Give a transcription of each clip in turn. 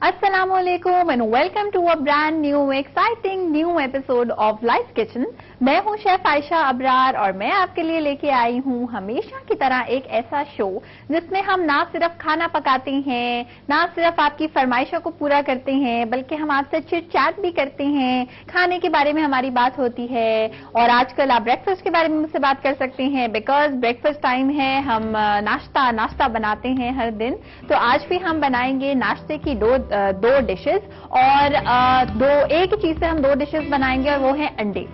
अस्सलामुअलैकुम and welcome to a brand new exciting new episode of life kitchen. मैं हूं chef Ayesha Abrar और मैं आपके लिए लेके आई हूं हमेशा की तरह एक ऐसा शो जिसमें हम ना सिर्फ खाना पकाते हैं, ना सिर्फ आपकी फरमाइशों को पूरा करते हैं, बल्कि हम आपसे चिट चैट भी करते हैं, खाने के बारे में हमारी बात होती है। और आजकल आप ब्रेकफास्ट के बारे में मुझसे बात कर सकते हैं बिकॉज ब्रेकफास्ट टाइम है, हम नाश्ता बनाते हैं हर दिन। तो आज भी हम बनाएंगे नाश्ते की दो डिशेस और एक ही चीज से हम दो डिशेस बनाएंगे और वो है अंडे।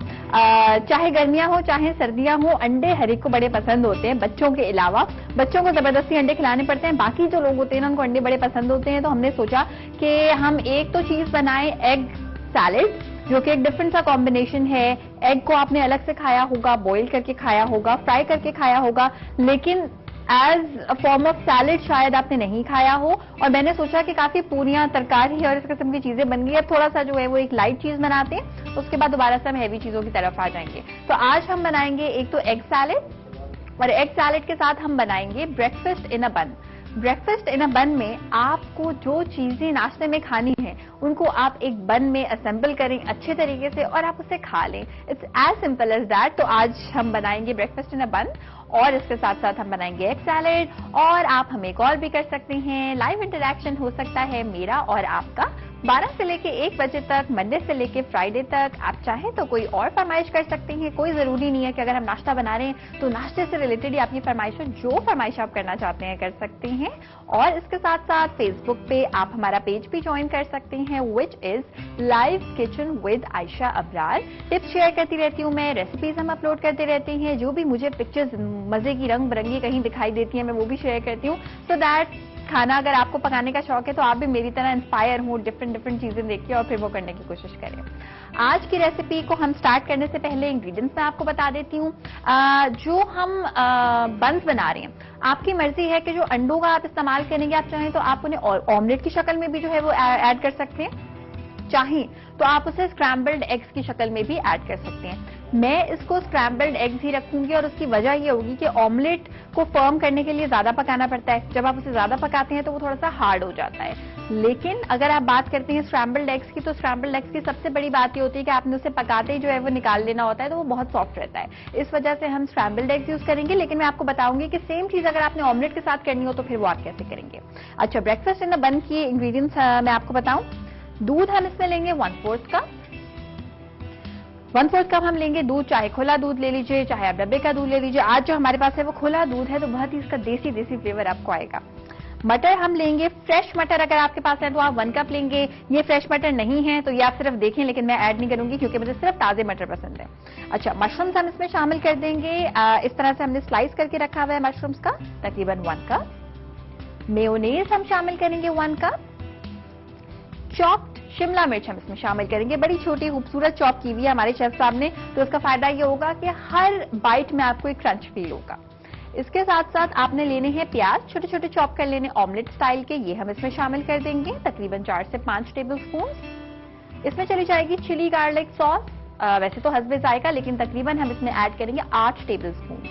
चाहे गर्मियां हो चाहे सर्दियां हो, अंडे हर एक को बड़े पसंद होते हैं, बच्चों के अलावा। बच्चों को जबरदस्ती अंडे खिलाने पड़ते हैं, बाकी जो लोग होते हैं ना उनको अंडे बड़े पसंद होते हैं। तो हमने सोचा कि हम एक तो चीज बनाएं एग सैलेड, जो कि एक डिफरेंट सा कॉम्बिनेशन है। एग को आपने अलग से खाया होगा, बॉईल करके खाया होगा, फ्राई करके खाया होगा, लेकिन as a form of salad शायद आपने नहीं खाया हो। और मैंने सोचा कि काफी पूरियां, तरकारी और इस किस्म की चीजें बन गई, अब थोड़ा सा जो है वो एक लाइट चीज बनाते हैं, उसके बाद दोबारा से हम हैवी चीजों की तरफ आ जाएंगे। तो आज हम बनाएंगे एक तो एग सैलेड और एग सैलेड के साथ हम बनाएंगे ब्रेकफास्ट इन अ बन। ब्रेकफास्ट इन अ बन में आपको जो चीजें नाश्ते में खानी है उनको आप एक बन में असेंबल करें अच्छे तरीके से और आप उसे खा लें। It's as simple as that. तो आज हम बनाएंगे ब्रेकफास्ट इन अ बन और इसके साथ साथ हम बनाएंगे एग सैलेड। और आप हमें कॉल भी कर सकते हैं, लाइव इंटरेक्शन हो सकता है मेरा और आपका 12 से लेके 1 बजे तक, मंडे से लेके फ्राइडे तक। आप चाहें तो कोई और फरमाइश कर सकते हैं, कोई जरूरी नहीं है कि अगर हम नाश्ता बना रहे हैं तो नाश्ते से रिलेटेड ही आपकी फरमाइश हो, जो फरमाइश आप करना चाहते हैं कर सकते हैं। और इसके साथ साथ फेसबुक पे आप हमारा पेज भी ज्वाइन कर सकते हैं, which is live kitchen with Ayesha Abrar. Tips share करती रहती हूँ मैं, रेसिपीज हम अपलोड करते रहते हैं, जो भी मुझे पिक्चर्स मजे की रंग बिरंगी कहीं दिखाई देती है मैं वो भी शेयर करती हूँ। सो दैट खाना अगर आपको पकाने का शौक है तो आप भी मेरी तरह इंस्पायर हो, डिफरेंट चीजें देखिए और फिर वो करने की कोशिश करें। आज की रेसिपी को हम स्टार्ट करने से पहले इंग्रेडिएंट्स मैं आपको बता देती हूँ। जो हम बंस बना रहे हैं, आपकी मर्जी है कि जो अंडों का आप इस्तेमाल करेंगे, आप चाहें तो आप उन्हें ऑमलेट की शक्ल में भी जो है वो ऐड कर सकते हैं, चाहें तो आप उसे स्क्रैम्बल्ड एग्स की शक्ल में भी ऐड कर सकते हैं। मैं इसको स्क्रैम्बल्ड एग्स ही रखूंगी और उसकी वजह ये होगी कि ऑमलेट को फर्म करने के लिए ज्यादा पकाना पड़ता है। जब आप उसे ज्यादा पकाते हैं तो वो थोड़ा सा हार्ड हो जाता है। लेकिन अगर आप बात करते हैं स्क्रैम्बल्ड एग्स की, तो स्क्रैम्बल्ड एग्स की सबसे बड़ी बात ये होती है कि आपने उसे पकाते ही जो है वो निकाल लेना होता है, तो वो बहुत सॉफ्ट रहता है। इस वजह से हम स्क्रैम्बल्ड एग्स यूज करेंगे। लेकिन मैं आपको बताऊंगी कि सेम चीज अगर आपने ऑमलेट के साथ करनी हो तो फिर वो आप कैसे करेंगे। अच्छा, ब्रेकफास्ट इन द बन की इंग्रेडिएंट्स मैं आपको बताऊं। दूध हम इसमें लेंगे 1/4 कप। 1/4 कप हम लेंगे दूध, चाहे खुला दूध ले लीजिए, चाहे आप डब्बे का दूध ले लीजिए। आज जो हमारे पास है वो खुला दूध है, तो बहुत ही इसका देसी फ्लेवर आपको आएगा। मटर हम लेंगे फ्रेश मटर, अगर आपके पास है तो आप 1 कप लेंगे। ये फ्रेश मटर नहीं है तो ये आप सिर्फ देखें, लेकिन मैं ऐड नहीं करूंगी क्योंकि मुझे सिर्फ ताजे मटर पसंद है। अच्छा, मशरूम्स हम इसमें शामिल कर देंगे। इस तरह से हमने स्लाइस करके रखा हुआ है मशरूम्स का, तकरीबन 1 कप। मेयोनेज हम शामिल करेंगे 1 कप। चॉप्ड शिमला मिर्च हम इसमें शामिल करेंगे, बड़ी छोटी खूबसूरत चॉप की हुई है हमारे शेफ साहब ने, तो इसका फायदा ये होगा कि हर बाइट में आपको एक क्रंच फील होगा। इसके साथ साथ आपने लेने हैं प्याज, छोटे छोटे चॉप कर लेने ऑमलेट स्टाइल के, ये हम इसमें शामिल कर देंगे, तकरीबन 4 से 5 टेबल स्पून। इसमें चली जाएगी चिली गार्लिक सॉस, वैसे तो हस्बे जायका, लेकिन तकरीबन हम इसमें ऐड करेंगे 8 टेबल स्पून।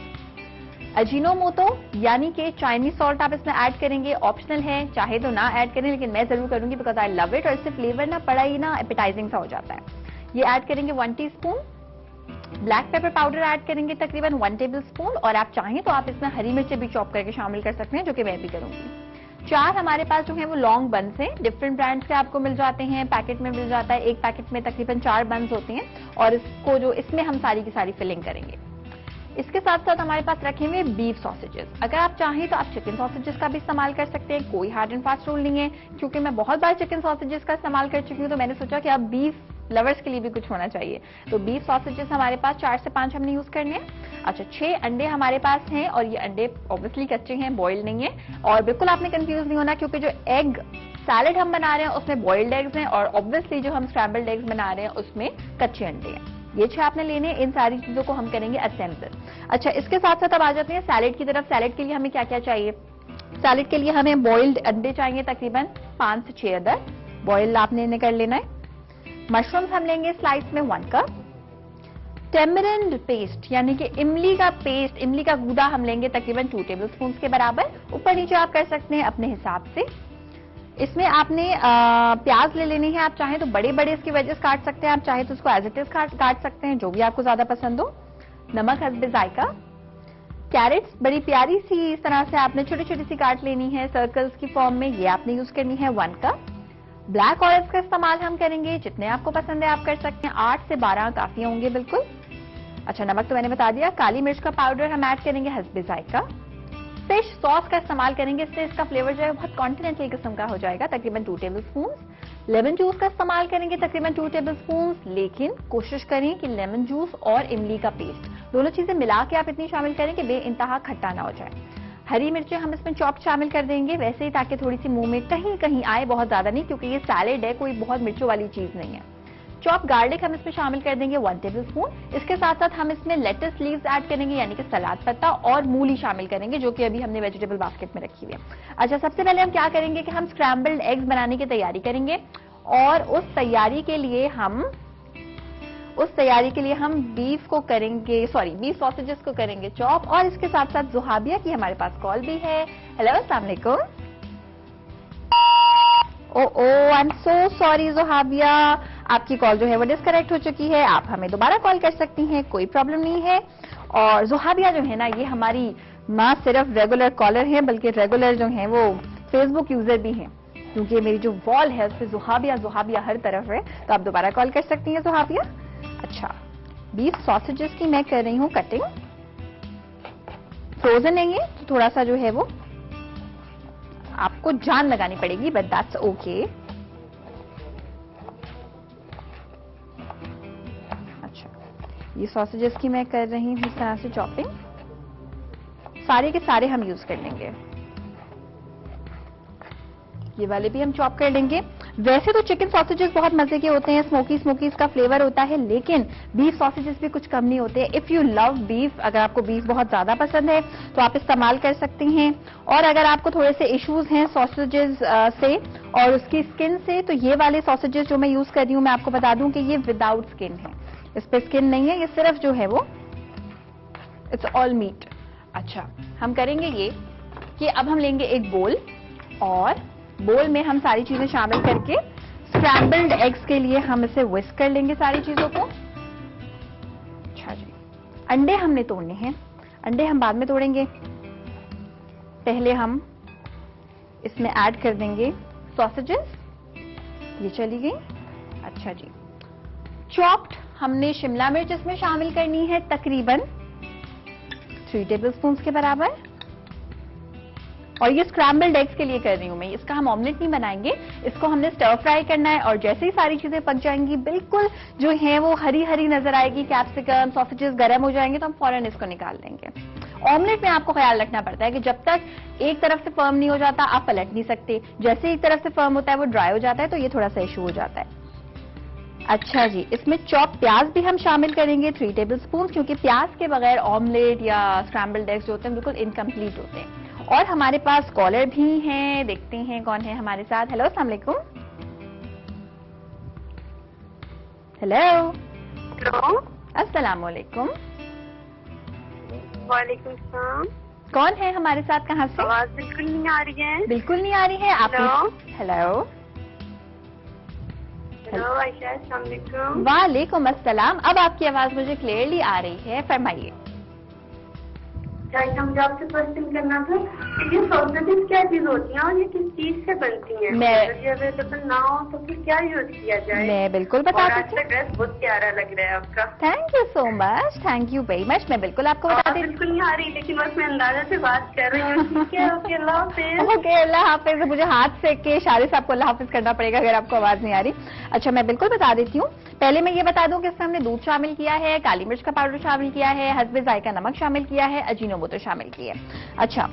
अजीनोमोटो यानी कि चाइनीज सॉल्ट आप इसमें ऐड करेंगे, ऑप्शनल है, चाहे तो ना ऐड करें, लेकिन मैं जरूर करूंगी बिकॉज आई लव इट। और इससे फ्लेवर ना बड़ा ही ना एपेटाइजिंग सा हो जाता है। ये ऐड करेंगे 1 teaspoon. Black pepper powder add करेंगे तकरीबन 1 टेबल स्पून। और आप चाहें तो आप इसमें हरी मिर्चें भी चॉप करके शामिल कर सकते हैं, जो कि मैं भी करूंगी। 4 हमारे पास जो है वो लॉन्ग बन्स हैं, डिफरेंट ब्रांड्स के आपको मिल जाते हैं, पैकेट में मिल जाता है। एक पैकेट में तकरीबन 4 बन्स होते हैं और इसको जो इसमें हम सारी की सारी फिलिंग करेंगे। इसके साथ साथ हमारे पास रखे हुए बीफ सॉसेजेस, अगर आप चाहें तो आप चिकन सॉसेजेस का भी इस्तेमाल कर सकते हैं, कोई हार्ड एंड फास्ट रूल नहीं है। क्योंकि मैं बहुत बार चिकन सॉसेजेस का इस्तेमाल कर चुकी हूँ, तो मैंने सोचा कि अब बीफ लवर्स के लिए भी कुछ होना चाहिए, तो बीफ सॉसेजेस हमारे पास 4 से 5 हमने यूज करने हैं। अच्छा, 6 अंडे हमारे पास हैं और ये अंडे ऑब्वियसली कच्चे हैं, बॉइल्ड नहीं है। और बिल्कुल आपने कंफ्यूज नहीं होना, क्योंकि जो एग सैलेड हम बना रहे हैं उसमें बॉइल्ड एग्स हैं और ऑब्वियसली जो हम स्क्रैम्बल्ड एग्स बना रहे हैं उसमें कच्चे अंडे हैं। ये 6 आपने लेने, इन सारी चीजों को हम करेंगे असेंबल। अच्छा, इसके साथ साथ अब आ जाते हैं सैलेड की तरफ। सैलेड के लिए हमें क्या क्या चाहिए। सैलेड के लिए हमें बॉइल्ड अंडे चाहिए, तकरीबन 5 से 6 अदर बॉइल्ड आपने कर लेना है। मशरूम्स हम लेंगे स्लाइस में 1 कप। टेमरिंड पेस्ट यानी कि इमली का पेस्ट, इमली का गूदा हम लेंगे तकरीबन 2 टेबल स्पून के बराबर। ऊपर नीचे आप कर सकते हैं अपने हिसाब से। इसमें आपने प्याज ले लेनी है। आप चाहें तो बड़े बड़े इसकी वेजेस काट सकते हैं, आप चाहें तो उसको एज इट इज काट सकते हैं, जो भी आपको ज्यादा पसंद हो। नमक हस्बे जायका। कैरेट्स बड़ी प्यारी सी इस तरह से आपने छोटी छोटी सी काट लेनी है सर्कल्स की फॉर्म में, ये आपने यूज करनी है 1 कप। ब्लैक ऑलिव्स का इस्तेमाल हम करेंगे, जितने आपको पसंद है आप कर सकते हैं, 8 से 12 काफी होंगे बिल्कुल। अच्छा, नमक तो मैंने बता दिया। काली मिर्च का पाउडर हम ऐड करेंगे हस्बे जायका। फिश सॉस का इस्तेमाल करेंगे, इससे इसका फ्लेवर जो है बहुत कॉन्टिनेंटल किस्म का हो जाएगा, तकरीबन 2 टेबलस्पून। लेमन जूस का इस्तेमाल करेंगे तकरीबन 2 टेबलस्पून, लेकिन कोशिश करें कि लेमन जूस और इमली का पेस्ट दोनों चीजें मिला के आप इतनी शामिल करें कि बेइंतहा खट्टा ना हो जाए। हरी मिर्चें हम इसमें चॉप शामिल कर देंगे, वैसे ही ताकि थोड़ी सी मुंह में कहीं कहीं आए, बहुत ज्यादा नहीं, क्योंकि ये सैलेड है, कोई बहुत मिर्चों वाली चीज नहीं है। चॉप गार्लिक हम इसमें शामिल कर देंगे 1 टेबलस्पून। इसके साथ साथ हम इसमें लेटस लीव्स ऐड करेंगे, यानी कि सलाद पत्ता, और मूली शामिल करेंगे, जो कि अभी हमने वेजिटेबल बास्केट में रखी हुई है। अच्छा, सबसे पहले हम क्या करेंगे कि हम स्क्रैम्बल्ड एग्स बनाने की तैयारी करेंगे, और उस तैयारी के लिए हम बीफ सॉसेजेस को करेंगे चॉप, और इसके साथ साथ जुहाबिया की हमारे पास कॉल भी है। हेलो, अस्सलाम वालेकुम। आई एम सो सॉरी जुहाबिया, आपकी कॉल जो है वो डिस्कनेक्ट हो चुकी है, आप हमें दोबारा कॉल कर सकती हैं, कोई प्रॉब्लम नहीं है। और जुहाबिया जो है ना, ये हमारी माँ सिर्फ रेगुलर कॉलर है, बल्कि रेगुलर जो है वो फेसबुक यूजर भी हैं, क्योंकि मेरी जो वॉल है उस पर जुहाबिया हर तरफ है, तो आप दोबारा कॉल कर सकती हैं जुहाबिया। अच्छा, बीफ सॉसेजेस की मैं कर रही हूँ कटिंग। फ्रोजन नहीं है तो थोड़ा सा जो है वो आपको जान लगानी पड़ेगी, बट दैट्स ओके। अच्छा, ये सॉसेजेस की मैं कर रही हूँ इस तरह से चॉपिंग, सारे के सारे हम यूज कर लेंगे। ये वाले भी हम चॉप कर लेंगे। वैसे तो चिकन सॉसेजेस बहुत मजे के होते हैं, स्मोकी इसका फ्लेवर होता है, लेकिन बीफ सॉसेजेस भी कुछ कम नहीं होते। इफ यू लव बीफ, अगर आपको बीफ बहुत ज्यादा पसंद है तो आप इस्तेमाल कर सकती हैं, और अगर आपको थोड़े से इश्यूज हैं सॉसेजेस से और उसकी स्किन से, तो ये वाले सॉसेजेस जो मैं यूज कर रही हूँ, मैं आपको बता दूं कि ये विदाउट स्किन है, इस पे स्किन नहीं है, ये सिर्फ जो है वो इट्स ऑल मीट। अच्छा, हम करेंगे ये कि अब हम लेंगे एक बोल, और बोल में हम सारी चीजें शामिल करके स्क्रैम्बल्ड एग्स के लिए हम इसे विस्क कर लेंगे सारी चीजों को। अच्छा जी, अंडे हमने तोड़ने हैं, अंडे हम बाद में तोड़ेंगे, पहले हम इसमें ऐड कर देंगे सॉसेजेस। ये चली गई। अच्छा जी, चॉप्ड हमने शिमला मिर्च इसमें शामिल करनी है तकरीबन 3 टेबलस्पून के बराबर, और ये स्क्रैम्बल्ड एग्स के लिए कर रही हूं मैं, इसका हम ऑमलेट नहीं बनाएंगे, इसको हमने स्टर फ्राई करना है, और जैसे ही सारी चीजें पक जाएंगी, बिल्कुल जो है वो हरी हरी नजर आएगी, कैप्सिकम सॉसेजेस गर्म हो जाएंगे, तो हम फौरन इसको निकाल देंगे। ऑमलेट में आपको ख्याल रखना पड़ता है कि जब तक एक तरफ से फर्म नहीं हो जाता आप पलट नहीं सकते, जैसे ही एक तरफ से फर्म होता है वो ड्राई हो जाता है, तो ये थोड़ा सा इशू हो जाता है। अच्छा जी, इसमें चॉप प्याज भी हम शामिल करेंगे 3 टेबलस्पून, क्योंकि प्याज के बगैर ऑमलेट या स्क्रैम्बल्ड एग्स जो होते हैं बिल्कुल इनकम्प्लीट होते हैं। और हमारे पास कॉलर भी हैं, देखते हैं कौन है हमारे साथ। हेलो, अस्सलाम वालेकुम। हेलो, अस्सलाम वालेकुम। वालेकुम सलाम। कौन है हमारे साथ, कहाँ से? आवाज बिल्कुल नहीं आ रही है। बिल्कुल नहीं आ रही है आप? हेलो, हेलो आयशा, अस्सलाम वालेकुम। वालेकुम अस्सलाम। अब आपकी आवाज मुझे क्लियरली आ रही है, फरमाइए। मुझे आपसे क्वेश्चन करना था, ये सॉसेजेस क्या चीज होती हैं और ये किस चीज से बनती हैं? अगर ये अवेलेबल ना हो तो फिर क्या यूज किया जाए? मैं बिल्कुल बता देती हूँ। ड्रेस बहुत प्यारा लग रहा है आपका। Thank you so much, thank you very much. मैं बिल्कुल आपको बता देती हूँ। बिल्कुल नहीं आ रही, लेकिन बस मैं अंदाजा से बात कर रही हूँ। ठीक है, ओके, अल्लाह हाफिज। ओके, अल्लाह हाफिज। मुझे हाथ से के इशारे से आपको अल्लाह हाफिज करना पड़ेगा अगर आपको आवाज नहीं आ रही। अच्छा, मैं बिल्कुल बता देती हूँ। पहले मैं ये बता दूं कि इसमें हमने दूध शामिल किया है, काली मिर्च का पाउडर शामिल किया है, हस्बे जायका नमक शामिल किया है, अजीनोमोटो शामिल किया है। अच्छा,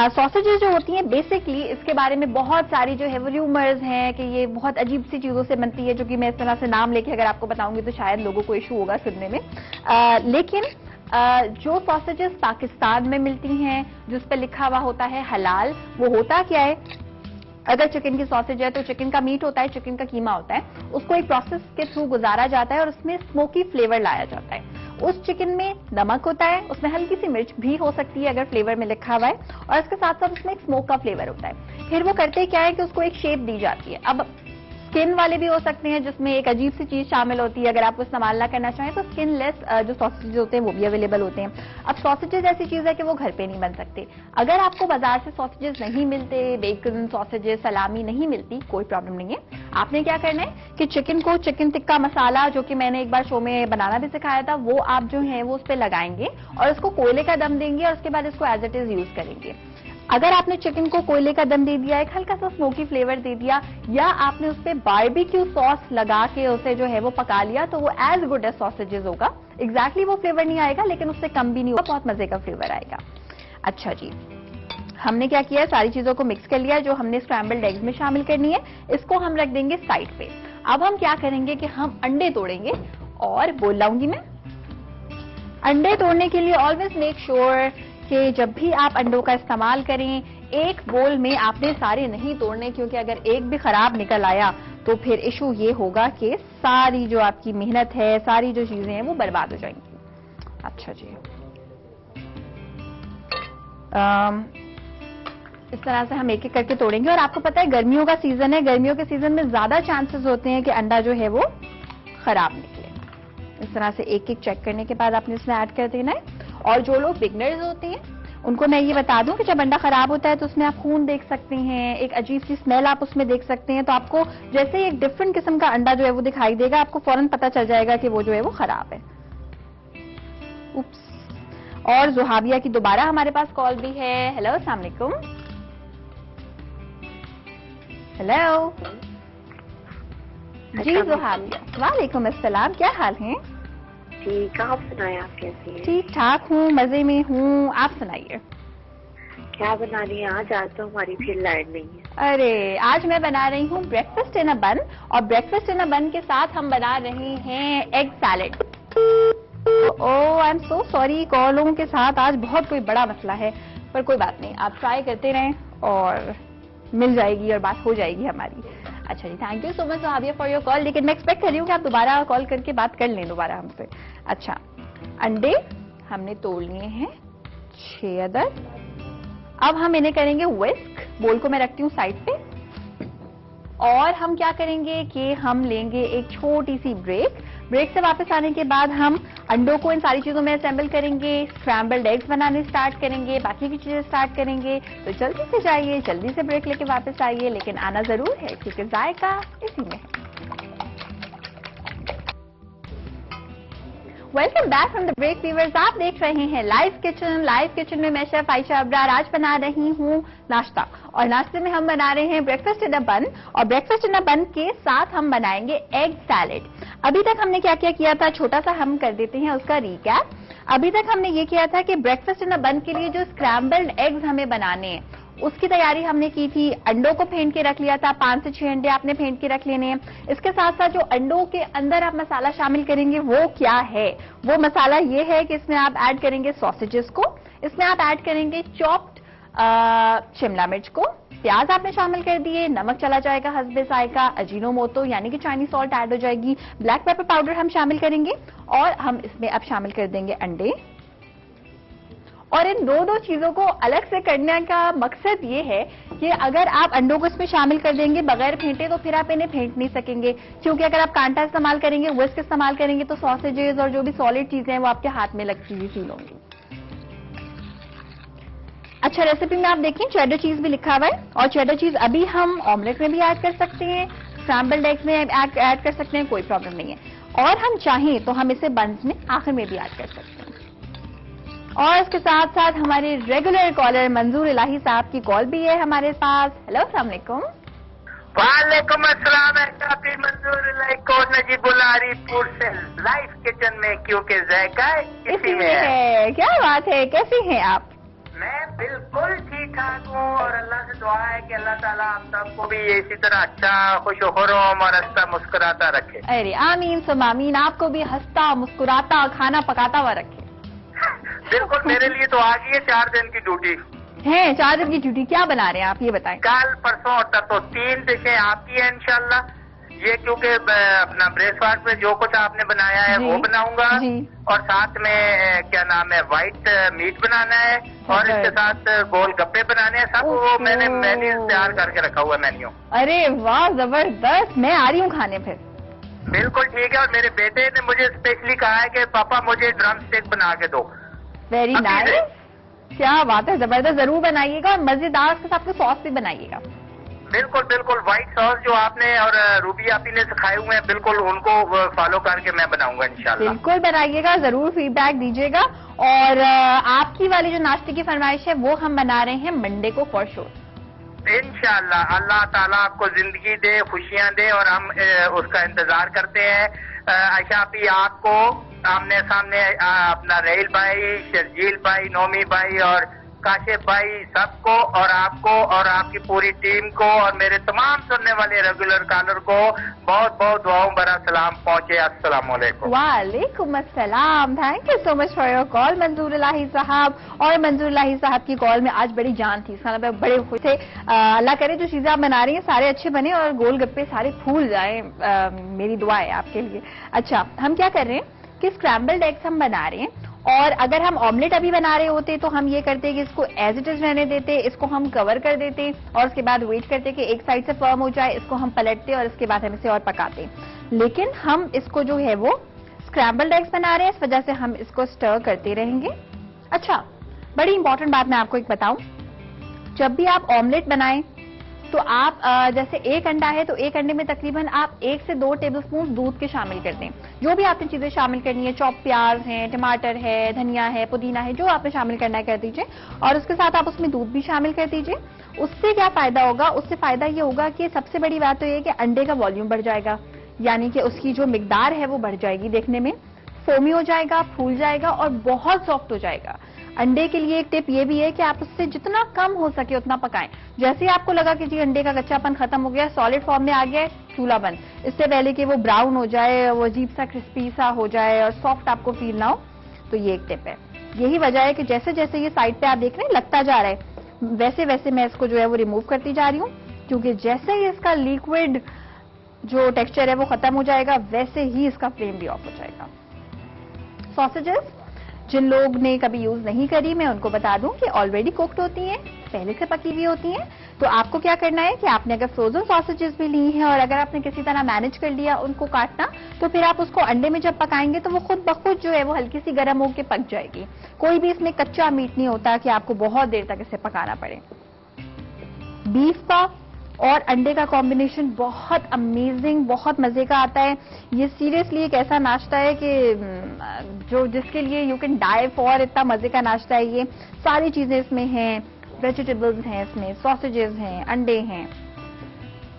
सॉसेजेस जो होती हैं बेसिकली इसके बारे में बहुत सारी जो है वो र्यूमर्स हैं कि ये बहुत अजीब सी चीजों से बनती है, जो कि मैं इस तरह से नाम लेके अगर आपको बताऊंगी तो शायद लोगों को इशू होगा सुनने में। लेकिन जो सॉसेजेस पाकिस्तान में मिलती हैं जिस पर लिखा हुआ होता है हलाल, वो होता क्या है, अगर चिकन की सॉसेज है तो चिकन का मीट होता है, चिकन का कीमा होता है, उसको एक प्रोसेस के थ्रू गुजारा जाता है और उसमें स्मोकी फ्लेवर लाया जाता है। उस चिकन में नमक होता है, उसमें हल्की सी मिर्च भी हो सकती है अगर फ्लेवर में लिखा हुआ है, और इसके साथ साथ उसमें एक स्मोक का फ्लेवर होता है। फिर वो करते क्या है कि उसको एक शेप दी जाती है। अब स्किन वाले भी हो सकते हैं जिसमें एक अजीब सी चीज शामिल होती है, अगर आपको इस्तेमाल ना करना चाहें तो स्किनलेस जो सॉसेजेस होते हैं वो भी अवेलेबल होते हैं। अब सॉसेजेस ऐसी चीज है कि वो घर पे नहीं बन सकते। अगर आपको बाजार से सॉसेजेस नहीं मिलते, बेकन सॉसेजेस, सलामी नहीं मिलती, कोई प्रॉब्लम नहीं है। आपने क्या करना है कि चिकन को चिकन टिक्का मसाला, जो कि मैंने एक बार शो में बनाना भी सिखाया था, वो आप जो है वो उस पर लगाएंगे और उसको कोयले का दम देंगे और उसके बाद इसको एज इट इज यूज करेंगे। अगर आपने चिकन को कोयले का दम दे दिया, एक हल्का सा स्मोकी फ्लेवर दे दिया, या आपने उस पर बारबेक्यू सॉस लगा के उसे जो है वो पका लिया, तो वो एज गुड एज सॉसेजेस होगा। एग्जैक्टली वो फ्लेवर नहीं आएगा लेकिन उससे कम भी नहीं होगा, बहुत मजे का फ्लेवर आएगा। अच्छा जी, हमने क्या किया, सारी चीजों को मिक्स कर लिया जो हमने स्क्रैम्बल्ड एग्स में शामिल करनी है। इसको हम रख देंगे साइड पे। अब हम क्या करेंगे कि हम अंडे तोड़ेंगे, और बोल लाऊंगी मैं। अंडे तोड़ने के लिए ऑलवेज मेक श्योर कि जब भी आप अंडों का इस्तेमाल करें, एक बोल में आपने सारे नहीं तोड़ने, क्योंकि अगर एक भी खराब निकल आया तो फिर इशू ये होगा कि सारी जो आपकी मेहनत है, सारी जो चीजें हैं वो बर्बाद हो जाएंगी। अच्छा जी, इस तरह से हम एक एक करके तोड़ेंगे। और आपको पता है गर्मियों का सीजन है, गर्मियों के सीजन में ज्यादा चांसेस होते हैं कि अंडा जो है वो खराब निकले। इस तरह से एक एक चेक करने के बाद आपने इसमें ऐड कर देना है। और जो लोग बिगनर्स होते हैं उनको मैं ये बता दूं कि जब अंडा खराब होता है तो उसमें आप खून देख सकते हैं, एक अजीब सी स्मेल आप उसमें देख सकते हैं। तो आपको जैसे ही एक डिफरेंट किस्म का अंडा जो है वो दिखाई देगा, आपको फौरन पता चल जाएगा कि वो जो है वो खराब है। उप्स। और जुहाबिया की दोबारा हमारे पास कॉल भी है। हेलो, अस्सलाम वालेकुम। हेलो जी जुहाबिया, वालेकुम अस्सलाम, क्या हाल है? ठीक, आप सुनाए, आप कैसी हैं? ठीक ठाक हूँ, मजे में हूँ, आप सुनाइए। क्या बना रही हैं आज तो हमारी फिर लाइट नहीं है। अरे आज मैं बना रही हूँ ब्रेकफास्ट इन अ बन, और ब्रेकफास्ट इन अ बन के साथ हम बना रहे हैं egg salad. Oh I am so sorry, कॉलों के साथ आज बहुत कोई बड़ा मसला है, पर कोई बात नहीं, आप ट्राई करते रहें और मिल जाएगी और बात हो जाएगी हमारी। अच्छा जी, thank you so much Juhabiya for your call. लेकिन मैं एक्सपेक्ट कर रही हूँ कि आप दोबारा कॉल करके बात कर लें दोबारा हमसे। अच्छा, अंडे हमने तोड़ लिए हैं 6 अदद। अब हम इन्हें करेंगे विस्क। बोल को मैं रखती हूँ साइड पे, और हम क्या करेंगे कि हम लेंगे एक छोटी सी ब्रेक। ब्रेक से वापस आने के बाद हम अंडों को इन सारी चीजों में असेंबल करेंगे, स्क्रैम्बल्ड एग्स बनाने स्टार्ट करेंगे, बाकी की चीजें स्टार्ट करेंगे। तो जल्दी से जाइए, जल्दी से ब्रेक लेके वापस आइए, लेकिन आना जरूर है क्योंकि जायका इसी में है। Welcome back from the break viewers, आप देख रहे हैं लाइव किचन। लाइव किचन में मैं शेफ आयशा अब्रार आज बना रही हूँ नाश्ता, और नाश्ते में हम बना रहे हैं ब्रेकफास्ट इन अ बन, और ब्रेकफास्ट इन अ बन के साथ हम बनाएंगे एग सैलेड। अभी तक हमने क्या क्या किया था, छोटा सा हम कर देते हैं उसका रिकैप। अभी तक हमने ये किया था कि ब्रेकफास्ट इन अ बन के लिए जो स्क्रैम्बल्ड एग्स हमें बनाने हैं उसकी तैयारी हमने की थी। अंडों को फेंट के रख लिया था, 5 से 6 अंडे आपने फेंट के रख लेने हैं। इसके साथ साथ जो अंडों के अंदर आप मसाला शामिल करेंगे वो क्या है, वो मसाला ये है कि इसमें आप ऐड करेंगे सॉसेजेस को, इसमें आप ऐड करेंगे चॉप्ड शिमला मिर्च को, प्याज आपने शामिल कर दिए, नमक चला जाएगा हस्बे जायका, अजीनोमोटो यानी कि चाइनीज सॉल्ट ऐड हो जाएगी, ब्लैक पेपर पाउडर हम शामिल करेंगे, और हम इसमें अब शामिल कर देंगे अंडे। और इन दो चीजों को अलग से करने का मकसद ये है कि अगर आप अंडों को इसमें शामिल कर देंगे बगैर फेंटे तो फिर आप इन्हें फेंट नहीं सकेंगे, क्योंकि अगर आप कांटा इस्तेमाल करेंगे, विस्क इस्तेमाल करेंगे तो सॉसेजेस और जो भी सॉलिड चीजें हैं वो आपके हाथ में लगती हुई फील होंगी। अच्छा, रेसिपी में आप देखें चेडर चीज भी लिखा हुआ है, और चेडर चीज अभी हम ऑमलेट में भी ऐड कर सकते हैं, स्क्रैम्बल्ड एग्स में ऐड कर सकते हैं, कोई प्रॉब्लम नहीं है। और हम चाहें तो हम इसे बंस में आखिर में भी ऐड कर सकते हैं। और इसके साथ साथ हमारे रेगुलर कॉलर मंजूर इलाही साहब की कॉल भी है हमारे पास। हेलो, अस्सलाम वालेकुम। वालेकुम अस्सलाम, मंजूर इलाही को नजीबुल्लाह से लाइव किचन में, क्योंकि जायका इसी में है। क्या बात है, कैसे हैं आप? मैं बिल्कुल ठीक ठाक हूँ, और अल्लाह से दुआ है कि अल्लाह ताला हम सबको भी इसी तरह अच्छा खुशखुरम और हंसता मुस्कुराता रखे। अरे आमीन सुम आमीन, आपको भी हंसता मुस्कुराता खाना पकाता हुआ रखे। बिल्कुल, मेरे लिए तो आज ये 4 दिन की ड्यूटी है। 4 दिन की ड्यूटी, क्या बना रहे हैं आप ये बताएं? कल परसों तक तो 3 डिशें आपकी है इंशाल्लाह, ये क्योंकि अपना ब्रेकफास्ट में जो कुछ आपने बनाया है वो बनाऊंगा, और साथ में क्या नाम है व्हाइट मीट बनाना है, और इसके साथ गोल गप्पे बनाने हैं। सब वो मैंने मेन्यू तैयार करके रखा हुआ मेन्यू। अरे वाह, जबरदस्त, मैं आ रही हूँ खाने फिर। बिल्कुल ठीक है। और मेरे बेटे ने मुझे स्पेशली कहा है कि पापा मुझे ड्रम स्टिक बना के दो। वेरी नाइस, क्या बात है, जबरदस्त, जरूर बनाइएगा और मजेदार के साथ सॉस भी बनाइएगा। बिल्कुल बिल्कुल, व्हाइट सॉस जो आपने और रूबी आपी ने सिखाए हुए हैं, बिल्कुल उनको फॉलो करके मैं बनाऊंगा इंशाल्लाह। बिल्कुल बनाइएगा, जरूर फीडबैक दीजिएगा। और आपकी वाली जो नाश्ते की फरमाइश है वो हम बना रहे हैं मंडे को फॉर श्योर। इंशाल्लाह अल्लाह ताला आपको जिंदगी दे, खुशियां दे, और हम उसका इंतजार करते हैं। आयशा आपी आपको आमने सामने अपना रहील भाई, शर्जील भाई, नोमी भाई और काशिफ भाई, सबको और आपको और आपकी पूरी टीम को और मेरे तमाम सुनने वाले रेगुलर कॉलर को बहुत बहुत दुआओं भरा सलाम पहुंचे। अस्सलाम वालेकुम। वालेकुम अस्सलाम। Thank you so much for your call मंजूर इलाही साहब। और मंजूर इलाही साहब की कॉल में आज बड़ी जान थी, इसका मतलब बड़े खुश थे। अल्लाह करे जो चीजें आप बना रही हैं सारे अच्छे बने और गोलगप्पे सारे फूल जाए, मेरी दुआ है आपके लिए। अच्छा, हम क्या कर रहे हैं कि स्क्रैम्बल्ड एग्स हम बना रहे हैं, और अगर हम ऑमलेट अभी बना रहे होते तो हम ये करते कि इसको एज इट इज रहने देते, इसको हम कवर कर देते और उसके बाद वेट करते कि एक साइड से फर्म हो जाए, इसको हम पलटते और इसके बाद हम इसे और पकाते। लेकिन हम इसको जो है वो स्क्रैम्बल्ड एग्स बना रहे हैं, इस वजह से हम इसको स्टर करते रहेंगे। अच्छा, बड़ी इंपॉर्टेंट बात मैं आपको एक बताऊं, जब भी आप ऑमलेट बनाएं तो आप जैसे एक अंडा है तो एक अंडे में तकरीबन आप 1 से 2 टेबलस्पून दूध के शामिल कर दें। जो भी आपने चीजें शामिल करनी है, चॉप प्याज है, टमाटर है, धनिया है, पुदीना है, जो आपने शामिल करना है कर दीजिए, और उसके साथ आप उसमें दूध भी शामिल कर दीजिए। उससे क्या फायदा होगा? उससे फायदा ये होगा कि सबसे बड़ी बात तो ये कि अंडे का वॉल्यूम बढ़ जाएगा, यानी कि उसकी जो मिकदार है वो बढ़ जाएगी, देखने में फोमी हो जाएगा, फूल जाएगा और बहुत सॉफ्ट हो जाएगा। अंडे के लिए एक टिप ये भी है कि आप उससे जितना कम हो सके उतना पकाएं। जैसे ही आपको लगा कि जी अंडे का कच्चापन खत्म हो गया, सॉलिड फॉर्म में आ गया है, चूल्हा बंद। इससे पहले कि वो ब्राउन हो जाए, वो अजीब सा क्रिस्पी सा हो जाए और सॉफ्ट आपको फील ना हो, तो ये एक टिप है। यही वजह है कि जैसे जैसे ये साइड पे आप देख रहे हैं लगता जा रहा है, वैसे वैसे मैं इसको जो है वो रिमूव करती जा रही हूँ, क्योंकि जैसे ही इसका लिक्विड जो टेक्सचर है वो खत्म हो जाएगा, वैसे ही इसका फ्लेम भी ऑफ हो जाएगा। सॉसेजेस जिन लोग ने कभी यूज नहीं करी, मैं उनको बता दूं कि ऑलरेडी कुक्ड होती हैं, पहले से पकी हुई होती हैं। तो आपको क्या करना है कि आपने अगर फ्रोजन सॉसेजेस भी ली हैं और अगर आपने किसी तरह मैनेज कर लिया उनको काटना, तो फिर आप उसको अंडे में जब पकाएंगे तो वो खुद ब खुद जो है वो हल्की सी गर्म होकर पक जाएगी। कोई भी इसमें कच्चा मीट नहीं होता कि आपको बहुत देर तक इसे पकाना पड़े। बीफ का और अंडे का कॉम्बिनेशन बहुत अमेजिंग, बहुत मजे का आता है। ये सीरियसली एक ऐसा नाश्ता है कि जो जिसके लिए यू कैन डाई फॉर, इतना मजे का नाश्ता है ये। सारी चीजें इसमें हैं, वेजिटेबल्स हैं इसमें, सॉसेजेस हैं, अंडे हैं।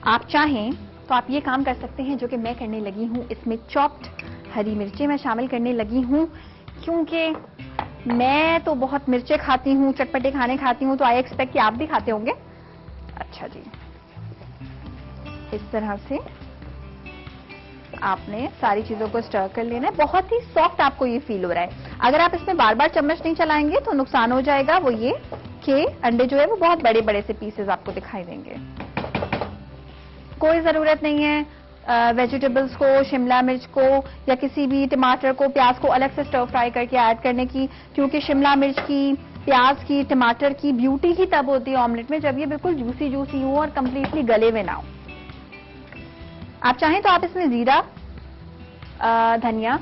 आप चाहें तो आप ये काम कर सकते हैं जो कि मैं करने लगी हूँ, इसमें चॉप्ड हरी मिर्चें मैं शामिल करने लगी हूँ, क्योंकि मैं तो बहुत मिर्चें खाती हूँ, चटपटे खाने खाती हूँ, तो आई एक्सपेक्ट कि आप भी खाते होंगे। अच्छा जी, इस तरह से आपने सारी चीजों को स्टर कर लेना है। बहुत ही सॉफ्ट आपको ये फील हो रहा है। अगर आप इसमें बार बार चम्मच नहीं चलाएंगे तो नुकसान हो जाएगा, वो ये कि अंडे जो है वो बहुत बड़े बड़े से पीसेस आपको दिखाई देंगे। कोई जरूरत नहीं है वेजिटेबल्स को, शिमला मिर्च को या किसी भी टमाटर को, प्याज को अलग से स्टर फ्राई करके ऐड करने की, क्योंकि शिमला मिर्च की, प्याज की, टमाटर की ब्यूटी ही तब होती है ऑमलेट में जब ये बिल्कुल जूसी जूसी हो और कंप्लीटली गले में ना हो। आप चाहें तो आप इसमें जीरा, धनिया,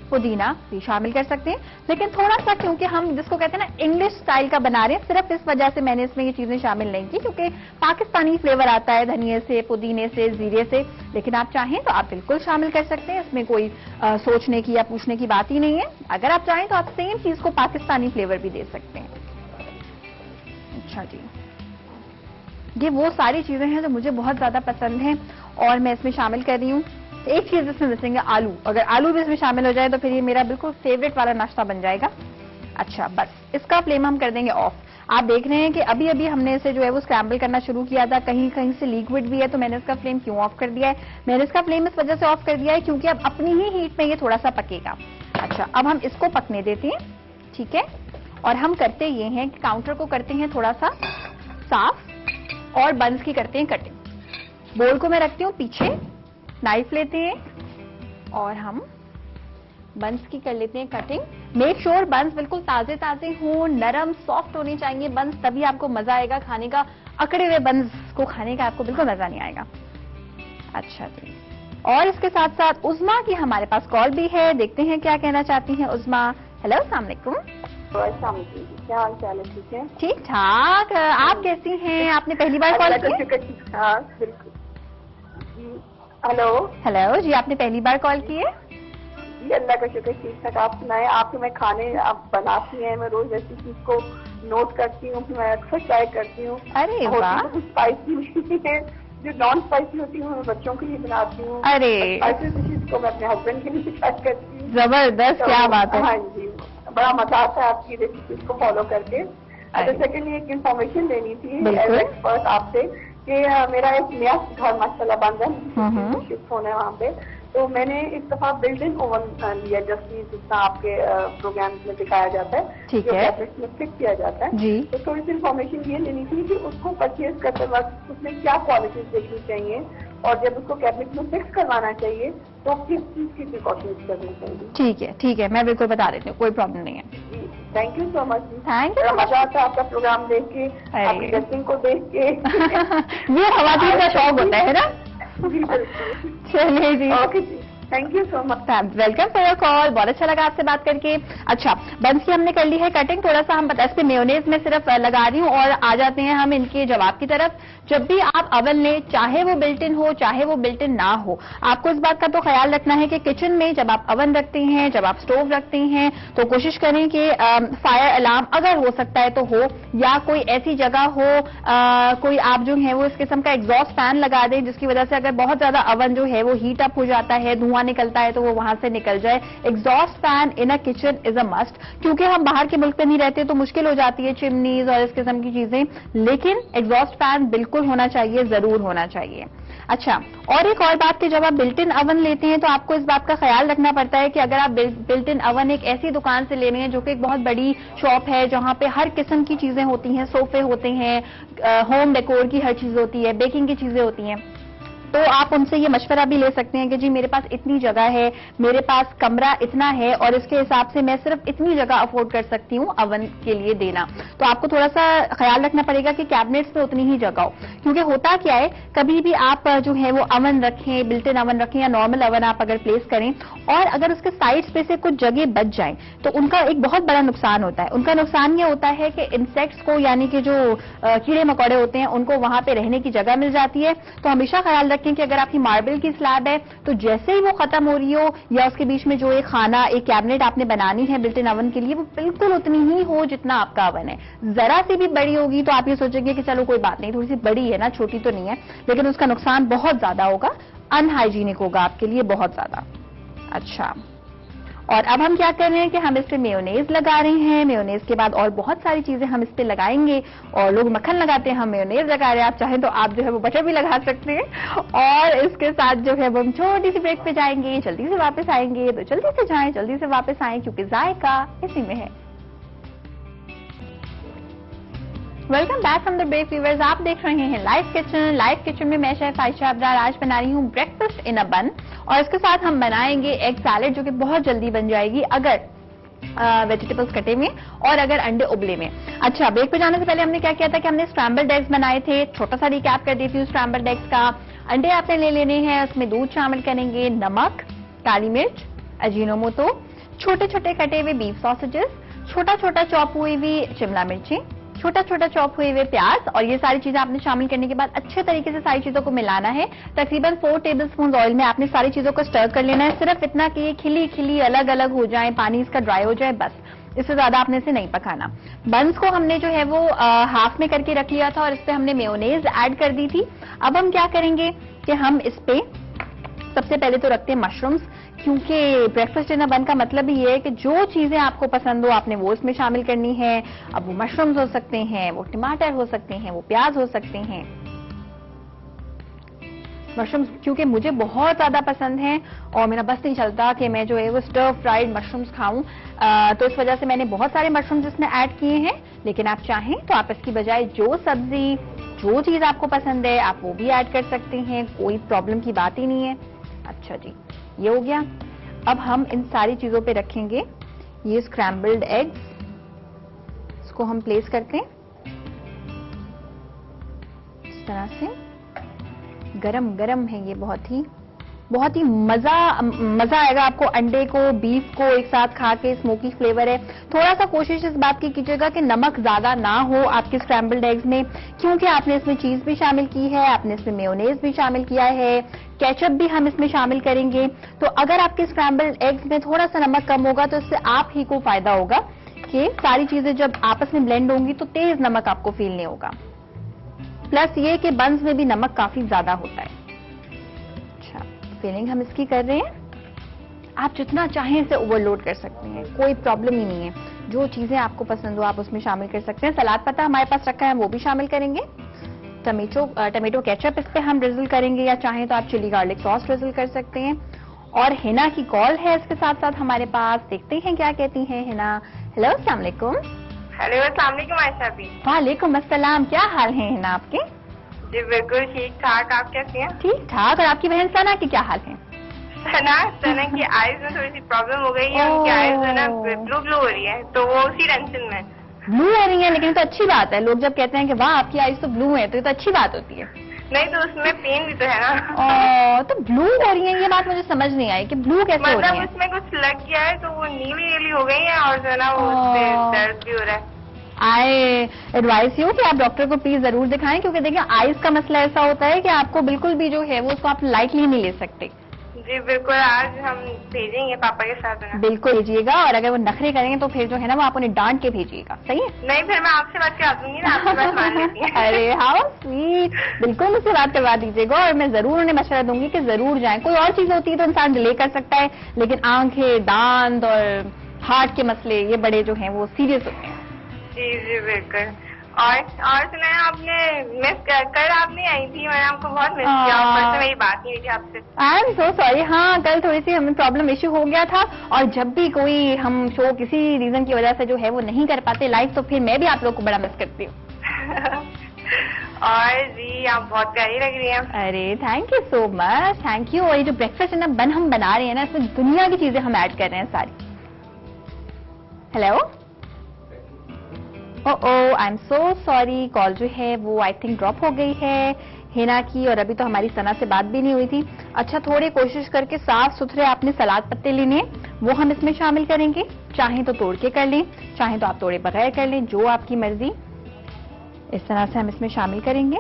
पुदीना भी शामिल कर सकते हैं, लेकिन थोड़ा सा क्योंकि हम जिसको कहते हैं ना इंग्लिश स्टाइल का बना रहे हैं, सिर्फ इस वजह से मैंने इसमें ये चीजें शामिल नहीं की, क्योंकि पाकिस्तानी फ्लेवर आता है धनिया से, पुदीने से, जीरे से। लेकिन आप चाहें तो आप बिल्कुल शामिल कर सकते हैं, इसमें कोई सोचने की या पूछने की बात ही नहीं है। अगर आप चाहें तो आप सेम चीज को पाकिस्तानी फ्लेवर भी दे सकते हैं। अच्छा जी, ये वो सारी चीजें हैं जो मुझे बहुत ज्यादा पसंद हैं और मैं इसमें शामिल कर रही हूँ। एक चीज इसमें मिसिंग है, आलू। अगर आलू भी इसमें शामिल हो जाए तो फिर ये मेरा बिल्कुल फेवरेट वाला नाश्ता बन जाएगा। अच्छा, बस इसका फ्लेम हम कर देंगे ऑफ। आप देख रहे हैं कि अभी अभी हमने इसे जो है वो स्क्रैम्बल करना शुरू किया था, कहीं कहीं से लिक्विड भी है, तो मैंने इसका फ्लेम क्यों ऑफ कर दिया है? मैंने इसका फ्लेम इस वजह से ऑफ कर दिया है क्योंकि अब अपनी ही हीट में ये थोड़ा सा पकेगा। अच्छा, अब हम इसको पकने देते हैं, ठीक है। और हम करते ये हैं कि काउंटर को करते हैं थोड़ा सा साफ और बंस की करते हैं कटिंग। बोल को मैं रखती हूँ पीछे नाइफ लेते हैं और हम बंस की कर लेते हैं कटिंग। मेक श्योर बंस बिल्कुल ताजे ताजे हों, नरम सॉफ्ट होने चाहिए बंस, तभी आपको मजा आएगा खाने का। अकड़े हुए बंस को खाने का आपको बिल्कुल मजा नहीं आएगा। अच्छा जी, और इसके साथ साथ उज़मा की हमारे पास कॉल भी है, देखते हैं क्या कहना चाहती हैं उज़मा। हेलो, अस्सलाम वालेकुम। क्या हाल चाल है? ठीक है, ठीक ठाक। आप कैसी हैं? आपने पहली बार कॉल किया? हाँ बिल्कुल। हेलो हेलो जी, आपने पहली बार कॉल की है? जी अल्लाह का शुक्र, ठीक ठाक। आप सुनाए, आपके मैं खाने आप बनाती हैं, मैं रोज ऐसी चीज को नोट करती हूँ, मैं अक्सर ट्राई करती हूँ। अरे वाह। स्पाइसी है, जो नॉन स्पाइसी होती है मैं बच्चों के लिए बनाती हूँ। अरे स्पाइसी डिशेज को मैं अपने हस्बैंड के लिए ट्राई करती हूँ। जबरदस्त, क्या बात है। हाँ जी, बड़ा मजा आता है आपकी रेसिपीज को फॉलो करके। अच्छा, सेकेंडली एक इन्फॉर्मेशन लेनी थी एज एक्सपर्ट आपसे कि मेरा एक नया घर माशाल्लाह बन रहा है, शिफ्ट होना है वहाँ पे। तो मैंने इस दफा बिल्ट इन ओवन लिया, जस्ट जितना आपके प्रोग्राम में दिखाया जाता है, ठीक है, में फिक्स किया जाता है जी। तो थोड़ी सी इन्फॉर्मेशन ये लेनी थी कि उसको परचेज करते वक्त उसमें क्या क्वालिटीज देखनी चाहिए, और जब उसको कैबिनेट में फिक्स करवाना चाहिए तो किस चीज की प्रिकॉशंस करनी चाहिए। ठीक है, ठीक है, मैं बिल्कुल बता देती हूँ, कोई प्रॉब्लम नहीं है। Thank you so much. Thank you. मजा आता है आपका प्रोग्राम देख के, आपकी ड्रेसिंग को देख के। ये खवातीन का शौक होता है ना। चलिए जी, ओके जी, thank you so much. Welcome for your call, बहुत अच्छा लगा आपसे बात करके। अच्छा, बंस की हमने कर ली है कटिंग, थोड़ा सा हम इस पे मेयोनेज में सिर्फ लगा रही हूँ और आ जाते हैं हम इनके जवाब की तरफ। जब भी आप अवन लें, चाहे वो बिल्ट इन हो चाहे वो बिल्ट इन ना हो, आपको इस बात का तो ख्याल रखना है कि किचन में जब आप अवन रखते हैं, जब आप स्टोव रखते हैं, तो कोशिश करें कि फायर अलार्म अगर हो सकता है तो हो, या कोई ऐसी जगह हो, कोई आप जो है वो इस किस्म का एग्जॉस्ट फैन लगा दें जिसकी वजह से अगर बहुत ज्यादा अवन जो है वो हीट अप हो जाता है, धुआं निकलता है, तो वो वहां से निकल जाए। Exhaust fan in a kitchen is a must, क्योंकि हम बाहर के मुल्क में नहीं रहते तो मुश्किल हो जाती है चिमनीज और इस किस्म की चीजें, लेकिन एग्जॉस्ट फैन बिल्कुल होना चाहिए, जरूर होना चाहिए। अच्छा, और एक और बात कि जब आप बिल्ट इन अवन लेते हैं तो आपको इस बात का ख्याल रखना पड़ता है कि अगर आप बिल्ट इन अवन एक ऐसी दुकान से ले रहे हैं जो कि एक बहुत बड़ी शॉप है जहां पे हर किस्म की चीजें होती हैं, सोफे होते हैं, होम डेकोर की हर चीज होती है, बेकिंग की चीजें होती हैं, तो आप उनसे ये मशवरा भी ले सकते हैं कि जी मेरे पास इतनी जगह है, मेरे पास कमरा इतना है और इसके हिसाब से मैं सिर्फ इतनी जगह अफोर्ड कर सकती हूँ अवन के लिए देना। तो आपको थोड़ा सा ख्याल रखना पड़ेगा कि कैबिनेट्स में उतनी ही जगह हो, क्योंकि होता क्या है, कभी भी आप जो है वो अवन रखें, बिल्ट इन अवन रखें या नॉर्मल अवन आप अगर प्लेस करें और अगर उसके साइड्स पे से कुछ जगह बच जाए तो उनका एक बहुत बड़ा नुकसान होता है। उनका नुकसान ये होता है कि इंसेक्ट्स को, यानी कि जो कीड़े मकोड़े होते हैं, उनको वहां पे रहने की जगह मिल जाती है। तो हमेशा ख्याल रखें कि अगर आपकी मार्बल की स्लैब है तो जैसे ही वो खत्म हो रही हो या उसके बीच में जो एक खाना, एक कैबिनेट आपने बनानी है बिल्ट इन अवन के लिए, वो बिल्कुल उतनी ही हो जितना आपका अवन है। जरा सी भी बड़ी होगी तो आप ये सोचेंगे कि चलो कोई बात नहीं, थोड़ी सी बड़ी है ना, छोटी तो नहीं है, लेकिन उसका नुकसान बहुत ज्यादा होगा, अनहाइजीनिक होगा आपके लिए बहुत ज्यादा। अच्छा, और अब हम क्या कर रहे हैं कि हम इस पे मेयोनेज लगा रहे हैं। मेयोनेज के बाद और बहुत सारी चीजें हम इस पे लगाएंगे, और लोग मक्खन लगाते हैं, हम मेयोनेज लगा रहे हैं। आप चाहें तो आप जो है वो बटर भी लगा सकते हैं। और इसके साथ जो है वो हम छोटी सी ब्रेक पे जाएंगे, जल्दी से वापस आएंगे, तो जल्दी से जाएं, जल्दी से वापस आएं, क्योंकि जायका इसी में है। Welcome back from the break viewers, आप देख रहे हैं लाइव किचन। लाइव किचन में मैं शेफ आयशा अब्रार आज बना रही हूँ ब्रेकफास्ट इन अ बन, और इसके साथ हम बनाएंगे एग सैलेड जो कि बहुत जल्दी बन जाएगी अगर वेजिटेबल्स कटे में और अगर अंडे उबले में। अच्छा, ब्रेक पे जाने से पहले हमने क्या किया था कि हमने स्क्रैम्बल्ड एग्स बनाए थे, छोटा सा रिकैप कर देती हूँ स्क्रैम्बल्ड एग्स का। अंडे आपने ले लेने हैं, उसमें दूध शामिल करेंगे, नमक, काली मिर्च, अजीनोमोटो, छोटे छोटे कटे हुए बीफ सॉसेजेस, छोटा छोटा चॉप हुई हुई शिमला मिर्ची, छोटा छोटा चॉप हुए हुए प्याज, और ये सारी चीजें आपने शामिल करने के बाद अच्छे तरीके से सारी चीजों को मिलाना है। तकरीबन 4 टेबलस्पून ऑयल में आपने सारी चीजों को स्टर कर लेना है, सिर्फ इतना कि ये खिली खिली अलग अलग हो जाए, पानी इसका ड्राई हो जाए, बस, इससे ज्यादा आपने इसे नहीं पकाना। बंस को हमने जो है वो हाफ में करके रख लिया था और इस पे हमने मेयोनेज ऐड कर दी थी। अब हम क्या करेंगे कि हम इस पे सबसे पहले तो रखते हैं मशरूम्स, क्योंकि ब्रेकफास्ट इन अ बन का मतलब ही ये है कि जो चीजें आपको पसंद हो आपने वो इसमें शामिल करनी है। अब वो मशरूम्स हो सकते हैं, वो टमाटर हो सकते हैं, वो प्याज हो सकते हैं। मशरूम्स क्योंकि मुझे बहुत ज्यादा पसंद हैं और मेरा बस नहीं चलता कि मैं जो है वो स्टर फ्राइड मशरूम्स खाऊं, तो इस वजह से मैंने बहुत सारे मशरूम्स इसमें ऐड किए हैं। लेकिन आप चाहें तो आप इसकी बजाय जो सब्जी, जो चीज आपको पसंद है आप वो भी ऐड कर सकते हैं, कोई प्रॉब्लम की बात ही नहीं है। अच्छा जी, ये हो गया। अब हम इन सारी चीजों पे रखेंगे ये स्क्रैम्बल्ड एग्स, इसको हम प्लेस करते हैं इस तरह से। गरम गरम है ये, बहुत ही मजा आएगा आपको अंडे को, बीफ को एक साथ खा के। स्मोकी फ्लेवर है। थोड़ा सा कोशिश इस बात की कीजिएगा कि नमक ज्यादा ना हो आपके स्क्रैम्बल्ड एग्स में, क्योंकि आपने इसमें चीज भी शामिल की है, आपने इसमें मेयोनेज भी शामिल किया है, केचप भी हम इसमें शामिल करेंगे। तो अगर आपके स्क्रैम्बल्ड एग्स में थोड़ा सा नमक कम होगा तो इससे आप ही को फायदा होगा कि सारी चीजें जब आपस में ब्लेंड होंगी तो तेज नमक आपको फील नहीं होगा। प्लस ये कि बंस में भी नमक काफी ज्यादा होता है। अच्छा, फिलिंग हम इसकी कर रहे हैं। आप जितना चाहें इसे ओवरलोड कर सकते हैं, कोई प्रॉब्लम ही नहीं है। जो चीजें आपको पसंद हो आप उसमें शामिल कर सकते हैं। सलाद पत्ता हमारे पास रखा है, वो भी शामिल करेंगे। टमेटो केचप इस पे हम ड्रिजल करेंगे, या चाहें तो आप चिली गार्लिक सॉस ड्रिजल कर सकते हैं। और हिना की कॉल है इसके साथ साथ हमारे पास, देखते हैं क्या कहती हैं हिना। हेलो, अस्सलाम वालेकुम। हेलो, अस्सलाम वालेकुम आयशा भी। वालेकुम अस्सलाम, क्या हाल है हिना आपके? जी बिल्कुल ठीक ठाक, आप कैसी हैं? ठीक ठाक। और आपकी बहन सना की क्या हाल है? सना की आईज में थोड़ी सी प्रॉब्लम हो गई है, उनकी आईज है ना ब्लू हो रही है, तो वो उसी टेंशन में। ब्लू हो रही है, लेकिन तो अच्छी बात है। लोग जब कहते हैं कि वाह आपकी आईज तो ब्लू है, तो ये तो अच्छी बात होती है। नहीं तो उसमें पेन भी तो है ना। तो ब्लू हो रही है, ये बात मुझे समझ नहीं आई कि ब्लू कैसे हो रही है। उसमें कुछ लग गया है तो वो नीली हो गई है, और जो है ना वो दर्द भी हो रहा है। आई एडवाइस यू कि आप डॉक्टर को प्लीज जरूर दिखाएं, क्योंकि देखिए आईज का मसला ऐसा होता है कि आपको बिल्कुल भी जो है वो उसको आप लाइटली नहीं ले सकते। जी बिल्कुल, आज हम भेजेंगे पापा के साथ। बिल्कुल भेजिएगा, और अगर वो नखरे करेंगे तो फिर जो है ना वो आप उन्हें डांट के भेजिएगा, सही है? नहीं, फिर मैं आपसे बात करा दूंगी ना, आपकी बात मान लेती हैं। अरे हाउ स्वीट, बिल्कुल मुझसे बात करवा दीजिएगा, और मैं जरूर उन्हें मशवरा दूंगी कि जरूर जाएं। कोई और चीज होती है तो इंसान डिले कर सकता है, लेकिन आंखें, दांत और हार्ट के मसले ये बड़े जो हैं वो सीरियस होते हैं। जी जी बिल्कुल। और सुना आपने मिस कल आप नहीं आई थी, मैंने आपको बहुत मिस किया, परसों मेरी बात नहीं हुई थी आपसे। आई एम सो सॉरी। हाँ, कल थोड़ी सी हमें प्रॉब्लम इश्यू हो गया था, और जब भी कोई हम शो किसी रीजन की वजह से जो है वो नहीं कर पाते लाइव, तो फिर मैं भी आप लोग को बड़ा मिस करती हूँ। और जी आप बहुत प्यारी लग रही हैं। अरे thank you so much, thank you. और ये जो ब्रेकफास्ट है ना हम बना रहे हैं ना, इसमें दुनिया की चीजें हम ऐड कर रहे हैं सारी। Hello, I am so sorry, call जो है वो आई थिंक ड्रॉप हो गई है हिना की, और अभी तो हमारी सना से बात भी नहीं हुई थी। अच्छा, थोड़ी कोशिश करके साफ सुथरे आपने सलाद पत्ते लेने, वो हम इसमें शामिल करेंगे। चाहें तो तोड़ के कर लें, चाहें तो आप तोड़े बगैर कर लें, जो आपकी मर्जी। इस तरह से हम इसमें शामिल करेंगे।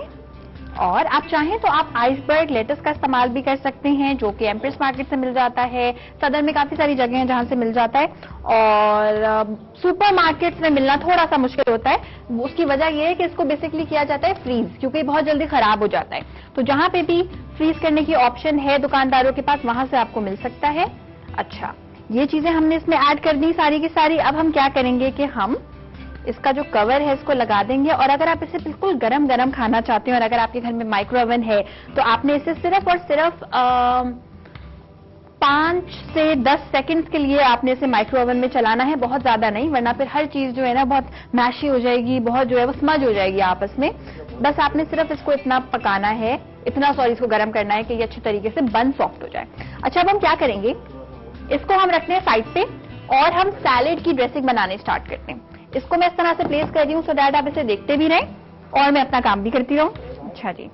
और आप चाहें तो आप आइसबर्ग लेटस का इस्तेमाल भी कर सकते हैं, जो कि एम्प्रेस मार्केट से मिल जाता है। सदर में काफी सारी जगह हैं जहां से मिल जाता है, और सुपर मार्केट्स में मिलना थोड़ा सा मुश्किल होता है। उसकी वजह यह है कि इसको बेसिकली किया जाता है फ्रीज, क्योंकि बहुत जल्दी खराब हो जाता है। तो जहां पे भी फ्रीज करने की ऑप्शन है दुकानदारों के पास, वहां से आपको मिल सकता है। अच्छा, ये चीजें हमने इसमें ऐड कर दी सारी की सारी। अब हम क्या करेंगे कि हम इसका जो कवर है इसको लगा देंगे, और अगर आप इसे बिल्कुल गरम गरम खाना चाहते हैं, और अगर आपके घर में माइक्रो ओवन है, तो आपने इसे सिर्फ और सिर्फ 5 से 10 सेकंड्स के लिए आपने इसे माइक्रो ओवन में चलाना है, बहुत ज्यादा नहीं, वरना फिर हर चीज जो है ना बहुत मैशी हो जाएगी, बहुत जो है वो स्मज हो जाएगी आपस में। बस आपने सिर्फ इसको इतना पकाना है, इसको गर्म करना है कि ये अच्छे तरीके से बन सॉफ्ट हो जाए। अच्छा, अब हम क्या करेंगे, इसको हम रखते हैं साइड पे, और हम सैलेड की ड्रेसिंग बनाने स्टार्ट करते हैं। इसको मैं इस तरह से प्लेस कर रही हूँ, सो दैट आप इसे देखते भी रहें और मैं अपना काम भी करती रहूं। अच्छा जी,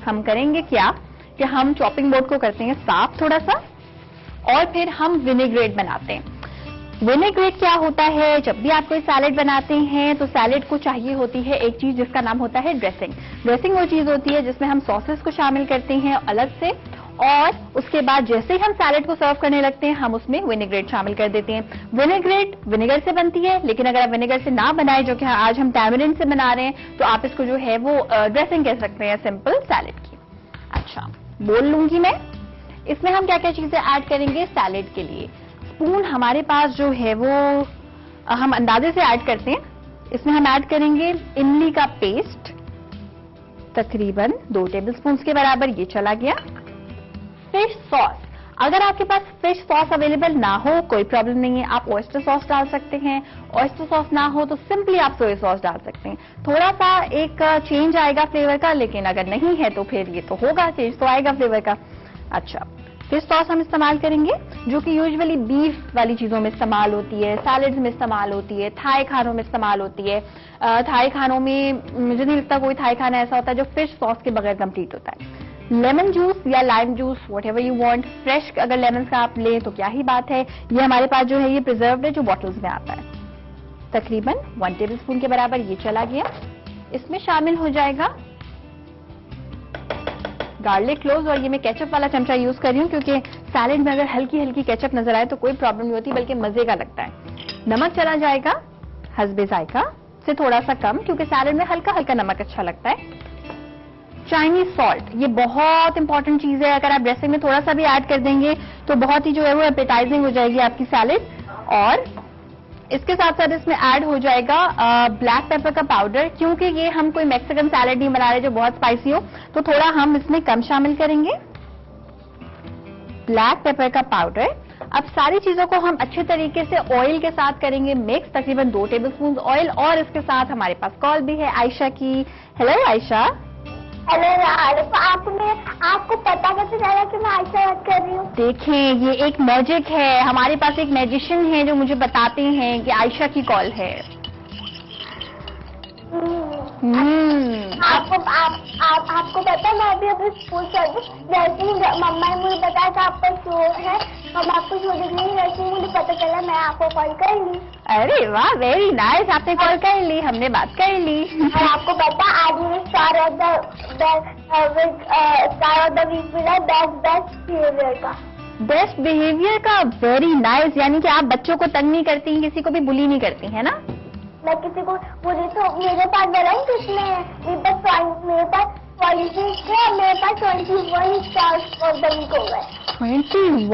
हम करेंगे क्या कि हम चॉपिंग बोर्ड को करते हैं साफ थोड़ा सा, और फिर हम विनेग्रेट बनाते हैं। विनेग्रेट क्या होता है, जब भी आप कोई सैलेड बनाते हैं तो सैलेड को चाहिए होती है एक चीज जिसका नाम होता है ड्रेसिंग। ड्रेसिंग वो चीज होती है जिसमें हम सॉसेस को शामिल करते हैं अलग से, और उसके बाद जैसे ही हम सैलेड को सर्व करने लगते हैं हम उसमें विनेग्रेट शामिल कर देते हैं। विनेग्रेट विनेगर से बनती है, लेकिन अगर आप विनेगर से ना बनाए, जो कि आज हम टैमरिंड से बना रहे हैं, तो आप इसको जो है वो ड्रेसिंग कह सकते हैं सिंपल सैलेड की। अच्छा, बोल लूंगी मैं, इसमें हम क्या क्या चीजें ऐड करेंगे सैलेड के लिए। स्पून हमारे पास जो है वो हम अंदाजे से ऐड करते हैं। इसमें हम ऐड करेंगे इमली का पेस्ट, तकरीबन 2 टेबलस्पून के बराबर, ये चला गया। फिश सॉस, अगर आपके पास फिश सॉस अवेलेबल ना हो कोई प्रॉब्लम नहीं है, आप ऑयस्टर सॉस डाल सकते हैं। ऑयस्टर सॉस ना हो तो सिंपली आप सोया सॉस डाल सकते हैं। थोड़ा सा एक चेंज आएगा फ्लेवर का, लेकिन अगर नहीं है तो फिर ये तो होगा, चेंज तो आएगा फ्लेवर का। अच्छा, फिश सॉस हम इस्तेमाल करेंगे जो कि यूजुअली बीफ वाली चीजों में इस्तेमाल होती है, सैलड्स में इस्तेमाल होती है, थाई खानों में इस्तेमाल होती है। थाई खानों में मुझे नहीं लगता कोई थाई खाना ऐसा होता है जो फिश सॉस के बगैर कंप्लीट होता है। लेमन जूस या lime juice, what ever you want, fresh अगर लेमन का आप लें तो क्या ही बात है। ये हमारे पास जो है ये प्रिजर्व्ड है जो बॉटल्स में आता है। तकरीबन 1 टेबलस्पून के बराबर ये चला गया। इसमें शामिल हो जाएगा गार्लिक क्लोव्स, और ये मैं केचप वाला चमचा यूज कर रही हूँ क्योंकि सैलेड में अगर हल्की हल्की केचप नजर आए तो कोई प्रॉब्लम नहीं होती, बल्कि मजे का लगता है। नमक चला जाएगा हस्बे जायका से थोड़ा सा कम, क्योंकि सैलेड में हल्का हल्का नमक अच्छा लगता है। चाइनीज सॉल्ट, ये बहुत इंपॉर्टेंट चीज है, अगर आप ड्रेसिंग में थोड़ा सा भी ऐड कर देंगे तो बहुत ही जो है वो एपेटाइजिंग हो जाएगी आपकी सैलेड। और इसके साथ साथ इसमें ऐड हो जाएगा ब्लैक पेपर का पाउडर, क्योंकि ये हम कोई मैक्सिकन सैलेड नहीं बना रहे जो बहुत स्पाइसी हो, तो थोड़ा हम इसमें कम शामिल करेंगे ब्लैक पेपर का पाउडर। अब सारी चीजों को हम अच्छे तरीके से ऑयल के साथ करेंगे मिक्स, तकरीबन 2 टेबलस्पून ऑयल, और इसके साथ हमारे पास कॉल भी है आयशा की। हेलो आयशा। हेलो यार, आपको पता कैसे चला कि मैं आयशा बात कर रही हूँ? देखें, ये एक मैजिक है, हमारे पास एक मैजिशियन है जो मुझे बताते हैं कि आयशा की कॉल है। आपको पता है, मैं अभी स्कूल चल रही, जैसे ही मम्मा ने मुझे बताया कि आपका शो है, हम आपको शो देखने ही, वैसे ही मुझे पता चला, मैं आपको कॉल कर ली। अरे वाह, वेरी नाइस, आपने कॉल कर ली, हमने बात कर ली। और आपको पता, आज मुझे स्टार ऑफ द वीक मिला बेस्ट बिहेवियर का। बेस्ट बिहेवियर का, वेरी नाइस। यानी कि आप बच्चों को तंग नहीं करती, किसी को भी बुली नहीं करती, है ना? मैं किसी को बोली तो मेरे पास बना है, किसमें मेरे पास 20 है, मेरे पास 21 स्टार्स ऑफ द वीक हो गए। 21,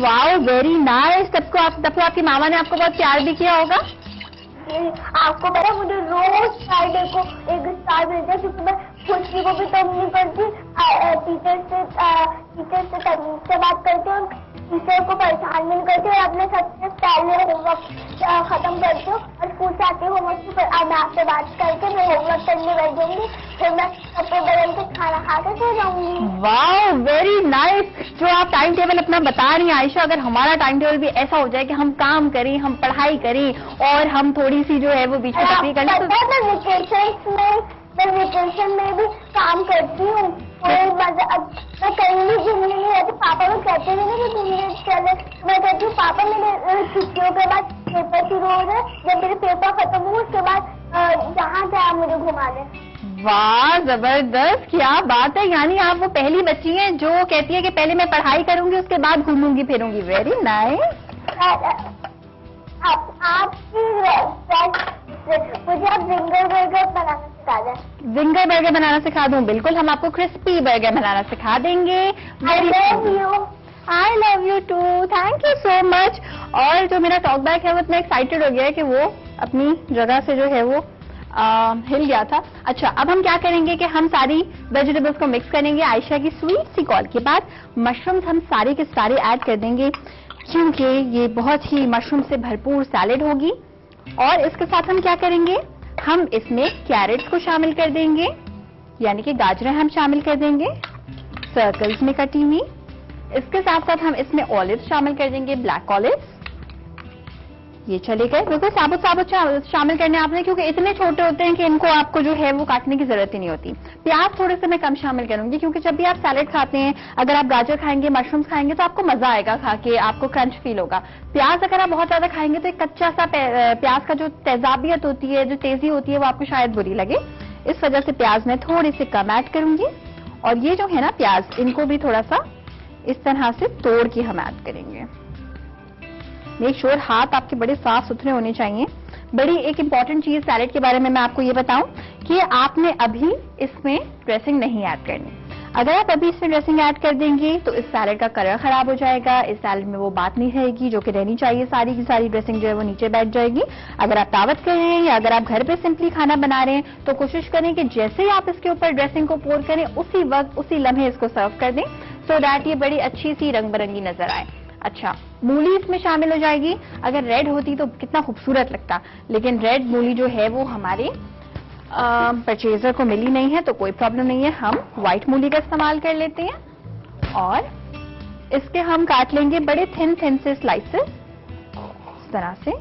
वाओ, वेरी नाइस। तब को आपकी मामा ने आपको बहुत प्यार भी किया होगा। आपको पता, मुझे रोज फ्राइडे को एक स्टार मिलता है, क्योंकि मैं खुशी को भी तंग नहीं करती, टीचर से तमीज से बात करती हूँ, टीचर को परेशान नहीं करती, और अपने सबसे पहले होमवर्क खत्म करती हूँ, और स्कूल से आती हूँ होमवर्क से, मैं आपसे बात करके मैं होमवर्क करने बैठ जाऊंगी, फिर मैं कपड़े बदल के खाना खा के सो जाऊंगी। Wow, very nice. जो आप टाइम टेबल अपना बता रही हैं आयशा, अगर हमारा टाइम टेबल भी ऐसा हो जाए कि हम काम करें, हम पढ़ाई करें, और हम थोड़ी सी जो है वो बीच में तकरीर कर लें, मैं वेकेशन में भी काम करती हूँ, मैं कहीं भी घूमने नहीं रहती। पापा लोग कहते हैं कि घूमने चले, मैं कहती हूँ पापा मेरे छुट्टियों के बाद पेपर शुरू हो जाए, जब मेरे पेपर खत्म हो उसके बाद जहाँ चाहे मुझे घुमा दें। वाह, जबरदस्त, क्या बात है। यानी आप वो पहली बच्ची हैं जो कहती है कि पहले मैं पढ़ाई करूंगी, उसके बाद घूमूंगी फिरूंगी। Very nice. मुझे आप जिंगर बर्गर बनाना सिखा दें। जिंगर बर्गर बनाना सिखा दूं? बिल्कुल, हम आपको क्रिस्पी बर्गर बनाना सिखा देंगे। I love you too, thank you so much. और जो मेरा टॉक बैक है वो इतना एक्साइटेड हो गया है कि वो अपनी जगह से जो है वो हिल गया था। अच्छा, अब हम क्या करेंगे कि हम सारी वेजिटेबल्स को मिक्स करेंगे। आयशा की स्वीट सी कॉल के बाद मशरूम्स हम सारे के सारे ऐड कर देंगे, क्योंकि ये बहुत ही मशरूम से भरपूर सैलेड होगी। और इसके साथ हम क्या करेंगे, हम इसमें कैरेट्स को शामिल कर देंगे, यानी कि गाजरें हम शामिल कर देंगे सर्कल्स में कटी हुई। इसके साथ साथ हम इसमें ऑलिव्स शामिल कर देंगे, ब्लैक ऑलिव्स। ये चले गए, बिल्कुल साबुत साबुत शामिल करने आपने, क्योंकि इतने छोटे होते हैं कि इनको आपको जो है वो काटने की जरूरत ही नहीं होती। प्याज थोड़े से मैं कम शामिल करूंगी, क्योंकि जब भी आप सैलेड खाते हैं, अगर आप गाजर खाएंगे, मशरूम्स खाएंगे तो आपको मजा आएगा खा के, आपको क्रंच फील होगा। प्याज अगर आप बहुत ज्यादा खाएंगे तो एक कच्चा सा प्याज का जो तेजाबियत होती है, जो तेजी होती है, वो आपको शायद बुरी लगे। इस वजह से प्याज मैं थोड़ी सी कम ऐड करूंगी। और ये जो है ना प्याज, इनको भी थोड़ा सा इस तरह से तोड़ के हम ऐड करेंगे। मेक श्योर हाथ आपके बड़े साफ सुथरे होने चाहिए। बड़ी एक इंपॉर्टेंट चीज सैलेड के बारे में मैं आपको ये बताऊं कि आपने अभी इसमें ड्रेसिंग नहीं ऐड करनी। अगर आप अभी इसमें ड्रेसिंग ऐड कर देंगे तो इस सैलेड का कलर खराब हो जाएगा, इस सैलेड में वो बात नहीं रहेगी जो कि रहनी चाहिए, सारी की सारी ड्रेसिंग जो है वो नीचे बैठ जाएगी। अगर आप दावत कर रहे हैं या अगर आप घर पे सिंपली खाना बना रहे हैं तो कोशिश करें कि जैसे ही आप इसके ऊपर ड्रेसिंग को पोर करें, उसी वक्त उसी लम्हे इसको सर्व कर दें, सो दैट ये बड़ी अच्छी सी रंग बिरंगी नजर आए। अच्छा, मूली इसमें शामिल हो जाएगी। अगर रेड होती तो कितना खूबसूरत लगता, लेकिन रेड मूली जो है वो हमारे परचेजर को मिली नहीं है, तो कोई प्रॉब्लम नहीं है, हम व्हाइट मूली का इस्तेमाल कर लेते हैं। और इसके हम काट लेंगे बड़े थिन थिन से स्लाइसेस इस तरह से।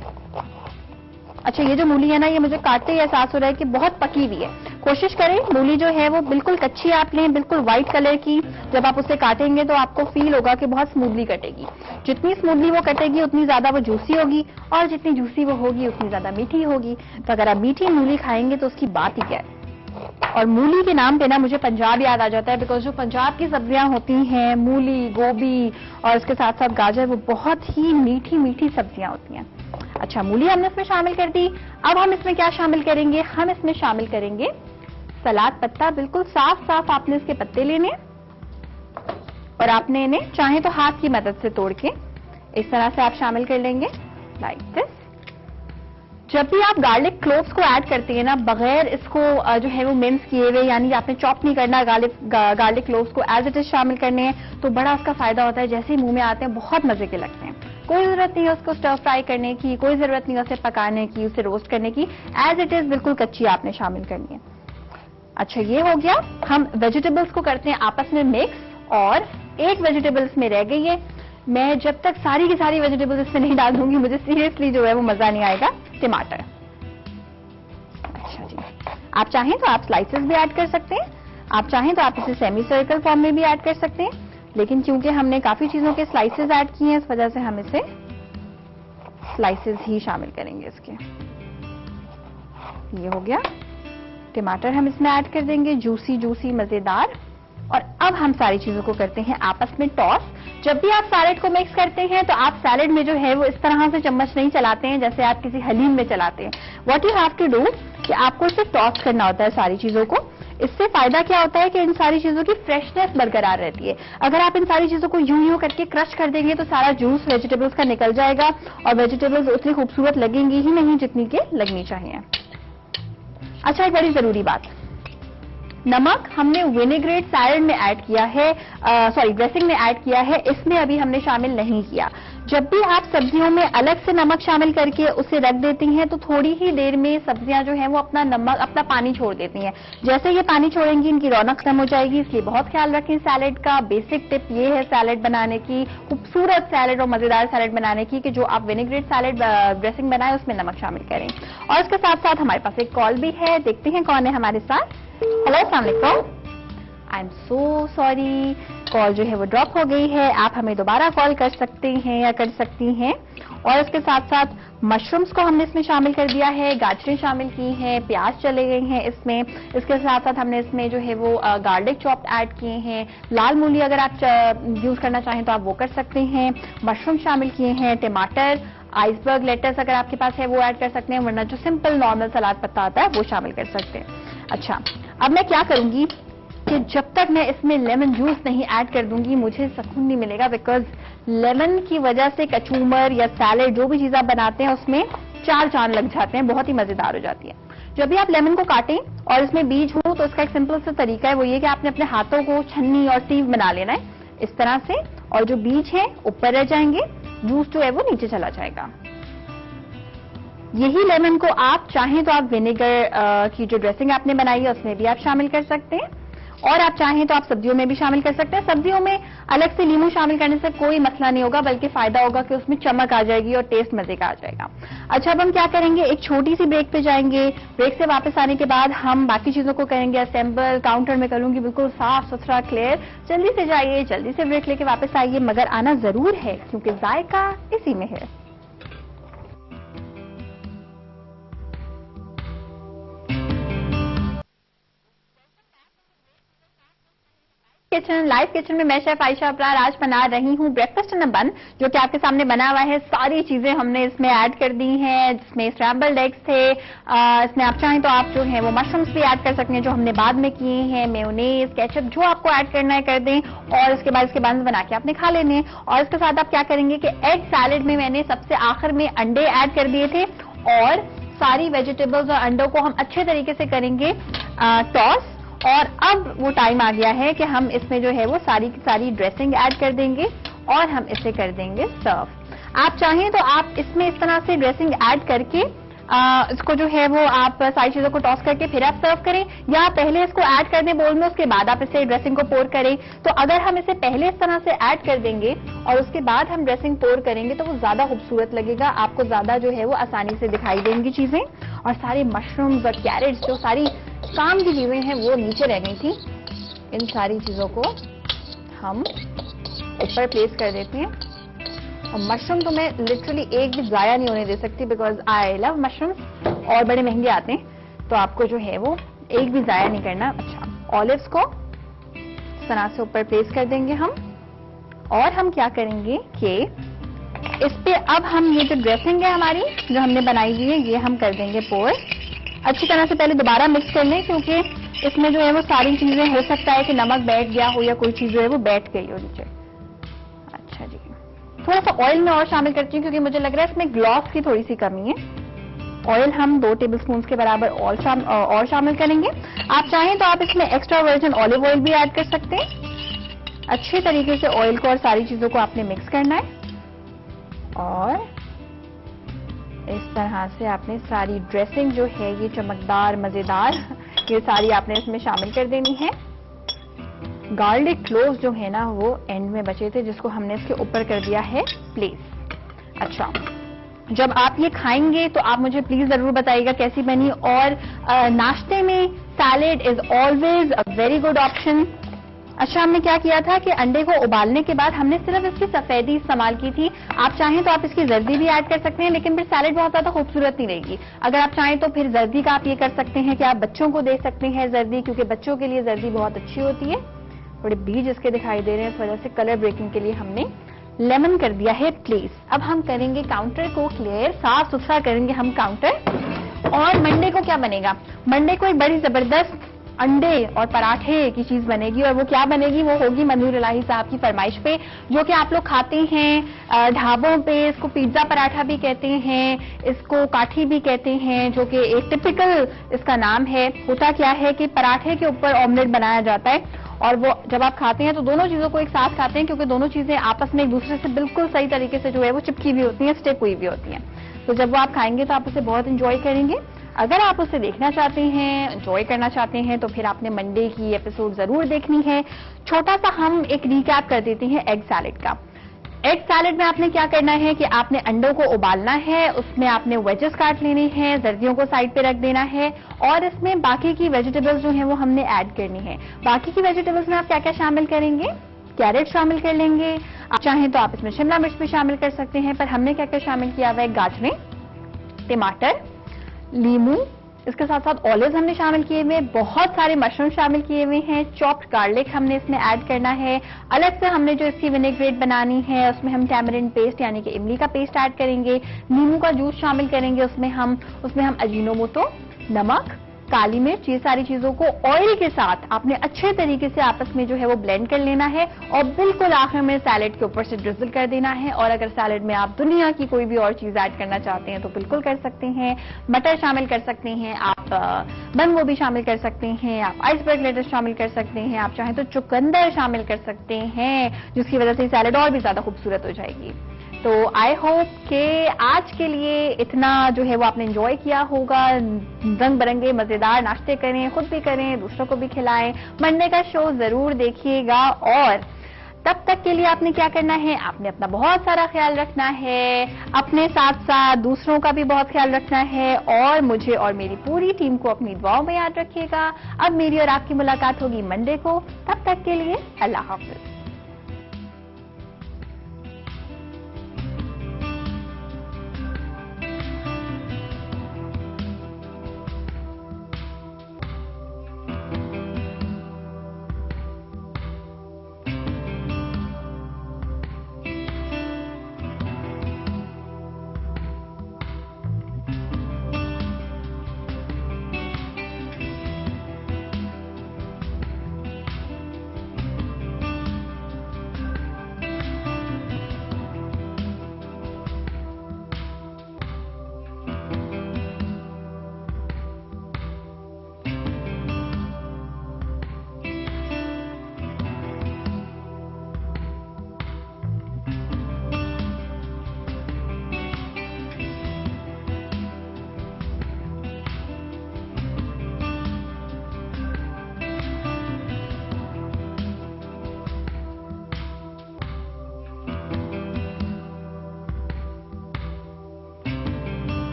अच्छा, ये जो मूली है ना, ये मुझे काटते ही एहसास हो रहा है कि बहुत पकी हुई है। कोशिश करें मूली जो है वो बिल्कुल कच्ची आप लें, बिल्कुल व्हाइट कलर की। जब आप उसे काटेंगे तो आपको फील होगा कि बहुत स्मूथली कटेगी। जितनी स्मूथली वो कटेगी उतनी ज्यादा वो जूसी होगी, और जितनी जूसी वो होगी उतनी ज्यादा मीठी होगी। तो अगर आप मीठी मूली खाएंगे तो उसकी बात ही क्या है। और मूली के नाम पे ना मुझे पंजाब याद आ जाता है, बिकॉज जो पंजाब की सब्जियां होती हैं, मूली, गोभी और इसके साथ साथ गाजर, वो बहुत ही मीठी मीठी सब्जियां होती हैं। अच्छा, मूली हमने इसमें शामिल कर दी। अब हम इसमें क्या शामिल करेंगे? हम इसमें शामिल करेंगे सलाद पत्ता। बिल्कुल साफ साफ आपने इसके पत्ते लेने और आपने इन्हें चाहे तो हाथ की मदद से तोड़ के इस तरह से आप शामिल कर लेंगे, लाइक दिस। जब भी आप गार्लिक क्लोव्स को ऐड करते हैं ना, बगैर इसको जो है वो मिन्स किए हुए, यानी आपने चॉप नहीं करना, गार्लिक क्लोव्स को एज इट इज शामिल करने हैं, तो बड़ा उसका फायदा होता है। जैसे ही मुंह में आते हैं बहुत मजे के लगते हैं। कोई जरूरत नहीं है उसको स्टर फ्राई करने की, कोई जरूरत नहीं है उसे पकाने की, उसे रोस्ट करने की। एज इट इज बिल्कुल कच्ची आपने शामिल करनी है। अच्छा, ये हो गया। हम वेजिटेबल्स को करते हैं आपस में मिक्स, और एक वेजिटेबल्स में रह गई है। मैं जब तक सारी की सारी वेजिटेबल्स इसमें नहीं डाल दूंगी, मुझे सीरियसली जो है वो मजा नहीं आएगा। टमाटर। अच्छा जी, आप चाहें तो आप स्लाइसेस भी ऐड कर सकते हैं, आप चाहें तो आप इसे सेमी सर्कल फॉर्म में भी ऐड कर सकते हैं, लेकिन क्योंकि हमने काफी चीजों के स्लाइसेस ऐड किए हैं, इस वजह से हम इसे स्लाइसेस ही शामिल करेंगे इसके। ये हो गया। टमाटर हम इसमें ऐड कर देंगे, जूसी जूसी मजेदार। और अब हम सारी चीजों को करते हैं आपस में टॉस। जब भी आप सैलेड को मिक्स करते हैं तो आप सैलेड में जो है वो इस तरह से चम्मच नहीं चलाते हैं जैसे आप किसी हलीम में चलाते हैं। What you have to do कि आपको इसे टॉस करना होता है सारी चीजों को। इससे फायदा क्या होता है कि इन सारी चीजों की फ्रेशनेस बरकरार रहती है। अगर आप इन सारी चीजों को यूं यूं करके क्रश कर देंगे तो सारा जूस वेजिटेबल्स का निकल जाएगा, और वेजिटेबल्स उतनी खूबसूरत लगेंगी ही नहीं जितनी के लगनी चाहिए। अच्छा, एक बड़ी जरूरी बात, नमक हमने विनेग्रेट सैलेड में ऐड किया है, सॉरी ड्रेसिंग में ऐड किया है, इसमें अभी हमने शामिल नहीं किया। जब भी आप सब्जियों में अलग से नमक शामिल करके उसे रख देती हैं तो थोड़ी ही देर में सब्जियां जो हैं वो अपना पानी छोड़ देती हैं। जैसे ये पानी छोड़ेंगी इनकी रौनक कम हो जाएगी, इसलिए बहुत ख्याल रखें सैलेड का। बेसिक टिप ये है सैलेड बनाने की, खूबसूरत सैलेड और मजेदार सैलेड बनाने की, कि जो आप विनेग्रेट सैलेड ड्रेसिंग बनाए उसमें नमक शामिल करें। और इसके साथ साथ हमारे पास एक कॉल भी है, देखते हैं कौन है हमारे साथ। हेलो, अस्सलाम वालेकुम। आई एम सो सॉरी, कॉल जो है वो ड्रॉप हो गई है। आप हमें दोबारा कॉल कर सकते हैं या कर सकती हैं। और इसके साथ साथ मशरूम्स को हमने इसमें शामिल कर दिया है, गाजरें शामिल की हैं, प्याज चले गए हैं इसमें। इसके साथ साथ हमने इसमें जो है वो गार्लिक चॉप ऐड किए हैं। लाल मूली अगर आप यूज करना चाहें तो आप वो कर सकते हैं। मशरूम शामिल किए हैं, टमाटर, आइसबर्ग लेटस अगर आपके पास है वो ऐड कर सकते हैं, वरना जो सिंपल नॉर्मल सलाद पत्ता आता है वो शामिल कर सकते हैं। अच्छा, अब मैं क्या करूंगी कि जब तक मैं इसमें लेमन जूस नहीं ऐड कर दूंगी मुझे सुकून नहीं मिलेगा, बिकॉज लेमन की वजह से कचूमर या सैलेड जो भी चीज आप बनाते हैं उसमें चार चांद लग जाते हैं, बहुत ही मजेदार हो जाती है। जब भी आप लेमन को काटें और इसमें बीज हो तो इसका एक सिंपल सा तरीका है, वो ये कि आपने अपने हाथों को छन्नी और सीव बना लेना है इस तरह से, और जो बीज है ऊपर रह जाएंगे, जूस जो है वो नीचे चला जाएगा। यही लेमन को आप चाहें तो आप विनेगर की जो ड्रेसिंग आपने बनाई है उसमें भी आप शामिल कर सकते हैं, और आप चाहें तो आप सब्जियों में भी शामिल कर सकते हैं। सब्जियों में अलग से नींबू शामिल करने से कोई मसला नहीं होगा, बल्कि फायदा होगा कि उसमें चमक आ जाएगी और टेस्ट मजे का आ जाएगा। अच्छा, अब हम क्या करेंगे, एक छोटी सी ब्रेक पे जाएंगे। ब्रेक से वापस आने के बाद हम बाकी चीजों को करेंगे असेंबल। काउंटर में करूंगी बिल्कुल साफ सुथरा क्लियर। जल्दी से जाइए, जल्दी से ब्रेक लेके वापस आइए, मगर आना जरूर है क्योंकि जायका इसी में है। किचन लाइव किचन में मैं शेफ आयशा अबरार आज बना रही हूँ ब्रेकफास्ट इन अ बन, जो कि आपके सामने बना हुआ है। सारी चीजें हमने इसमें ऐड कर दी हैं, जिसमें स्क्रैम्बल्ड एग्स थे, इसमें आप चाहें तो आप जो है वो मशरूम्स भी ऐड कर सकते हैं जो हमने बाद में किए हैं, मेयोनेज, केचप, जो आपको ऐड करना है कर दें, और इसके बाद इसके बंस बना के आपने खा लेने। और इसके साथ आप क्या करेंगे कि एग सैलेड में मैंने सबसे आखिर में अंडे ऐड कर दिए थे, और सारी वेजिटेबल्स और अंडों को हम अच्छे तरीके से करेंगे टॉस। और अब वो टाइम आ गया है कि हम इसमें जो है वो सारी की सारी ड्रेसिंग ऐड कर देंगे और हम इसे कर देंगे सर्व। आप चाहें तो आप इसमें इस तरह से ड्रेसिंग ऐड करके इसको जो है वो आप सारी चीजों को टॉस करके फिर आप सर्व करें, या पहले इसको ऐड कर दें बोल में, उसके बाद आप इसे ड्रेसिंग को पोर करें। तो अगर हम इसे पहले इस तरह से ऐड कर देंगे और उसके बाद हम ड्रेसिंग पोर करेंगे तो वो ज्यादा खूबसूरत लगेगा, आपको ज्यादा जो है वो आसानी से दिखाई देंगी चीजें। और सारे मशरूम्स और कैरेट्स जो सारी काम की चीजें हैं वो नीचे रह गई थी, इन सारी चीजों को हम ऊपर प्लेस कर देते हैं। और मशरूम तो मैं लिटरली एक भी जाया नहीं होने दे सकती, बिकॉज आई लव मशरूम्स और बड़े महंगे आते हैं, तो आपको जो है वो एक भी जाया नहीं करना। अच्छा, ऑलिव्स को इस तरह से ऊपर प्लेस कर देंगे हम, और हम क्या करेंगे कि इस पे अब हम ये जो ड्रेसिंग है हमारी जो हमने बनाई हुई है ये हम कर देंगे पोर। अच्छी तरह से पहले दोबारा मिक्स कर लें, क्योंकि इसमें जो है वो सारी चीजें, हो सकता है कि नमक बैठ गया हो या कोई चीज जो है वो बैठ गई हो नीचे। अच्छा जी, थोड़ा सा ऑयल में और शामिल करती हूँ क्योंकि मुझे लग रहा है इसमें ग्लॉस की थोड़ी सी कमी है। ऑयल हम 2 टेबलस्पून के बराबर और शामिल करेंगे। आप चाहें तो आप इसमें एक्स्ट्रा वर्जिन ऑलिव ऑयल भी ऐड कर सकते हैं। अच्छे तरीके से ऑयल को और सारी चीजों को आपने मिक्स करना है, और इस तरह से आपने सारी ड्रेसिंग जो है ये चमकदार मजेदार ये सारी आपने इसमें शामिल कर देनी है। गार्लिक क्लोव्स जो है ना वो एंड में बचे थे, जिसको हमने इसके ऊपर कर दिया है प्लेस। अच्छा, जब आप ये खाएंगे तो आप मुझे प्लीज जरूर बताइएगा कैसी बनी। और नाश्ते में salad is always a very good option. अच्छा, हमने क्या किया था कि अंडे को उबालने के बाद हमने सिर्फ इसकी सफेदी इस्तेमाल की थी। आप चाहें तो आप इसकी जर्दी भी ऐड कर सकते हैं, लेकिन फिर सैलेड बहुत ज्यादा खूबसूरत नहीं रहेगी। अगर आप चाहें तो फिर जर्दी का आप ये कर सकते हैं कि आप बच्चों को दे सकते हैं जर्दी, क्योंकि बच्चों के लिए जर्दी बहुत अच्छी होती है। थोड़े बीज इसके दिखाई दे रहे हैं, इस वजह से कलर ब्रेकिंग के लिए हमने लेमन कर दिया है प्लेस। अब हम करेंगे काउंटर को क्लियर, साफ सुथरा करेंगे हम काउंटर। और मंडे को क्या बनेगा? मंडे को एक बड़ी जबरदस्त अंडे और पराठे की चीज बनेगी, और वो क्या बनेगी? वो होगी मंजूर इलाही साहब की फरमाइश पे, जो कि आप लोग खाते हैं ढाबों पे। इसको पिज्जा पराठा भी कहते हैं, इसको काठी भी कहते हैं, जो कि एक टिपिकल इसका नाम है। होता क्या है कि पराठे के ऊपर ऑमलेट बनाया जाता है, और वो जब आप खाते हैं तो दोनों चीजों को एक साथ खाते हैं, क्योंकि दोनों चीजें आपस में एक दूसरे से बिल्कुल सही तरीके से जो है वो चिपकी भी होती है, स्टिक हुई भी होती है। तो जब वो आप खाएंगे तो आप उसे बहुत इंजॉय करेंगे। अगर आप उसे देखना चाहते हैं, एंजॉय करना चाहते हैं, तो फिर आपने मंडे की एपिसोड जरूर देखनी है। छोटा सा हम एक रिकैप कर देते हैं एग सैलेड का। एग सैलेड में आपने क्या करना है कि आपने अंडों को उबालना है, उसमें आपने वेजेस काट लेने हैं, जर्दियों को साइड पे रख देना है, और इसमें बाकी की वेजिटेबल्स जो हैं वो हमने ऐड करनी है। बाकी की वेजिटेबल्स में आप क्या क्या शामिल करेंगे? कैरेट शामिल कर लेंगे, आप चाहें तो आप इसमें शिमला मिर्च भी शामिल कर सकते हैं, पर हमने क्या क्या शामिल किया हुआ है? गाजरें, टमाटर, लीमू, इसके साथ साथ ऑलिव्स हमने शामिल किए हुए, बहुत सारे मशरूम शामिल किए हुए हैं, चॉप्ड गार्लिक हमने इसमें ऐड करना है। अलग से हमने जो इसकी विनेग्रेट बनानी है उसमें हम टैमरिंड पेस्ट यानी कि इमली का पेस्ट ऐड करेंगे, नींबू का जूस शामिल करेंगे, उसमें हम अजीनोमोटो, नमक, काली मिर्च, ये सारी चीजों को ऑयल के साथ आपने अच्छे तरीके से आपस में जो है वो ब्लेंड कर लेना है, और बिल्कुल आखिर में सैलेड के ऊपर से ड्रिजल कर देना है। और अगर सैलेड में आप दुनिया की कोई भी और चीज ऐड करना चाहते हैं तो बिल्कुल कर सकते हैं। मटर शामिल कर सकते हैं आप, बंद गोभी शामिल कर सकते हैं आप, आइसबर्ग लेटस शामिल कर सकते हैं, आप चाहें तो चुकंदर शामिल कर सकते हैं, जिसकी वजह से सैलेड और भी ज्यादा खूबसूरत हो जाएगी। तो आई होप कि आज के लिए इतना जो है वो आपने एंजॉय किया होगा। रंग बिरंगे मजेदार नाश्ते करें, खुद भी करें, दूसरों को भी खिलाएं। मंडे का शो जरूर देखिएगा, और तब तक के लिए आपने क्या करना है? आपने अपना बहुत सारा ख्याल रखना है, अपने साथ साथ दूसरों का भी बहुत ख्याल रखना है, और मुझे और मेरी पूरी टीम को अपनी दुआओं में याद रखिएगा। अब मेरी और आपकी मुलाकात होगी मंडे को, तब तक के लिए अल्लाह हाफिज।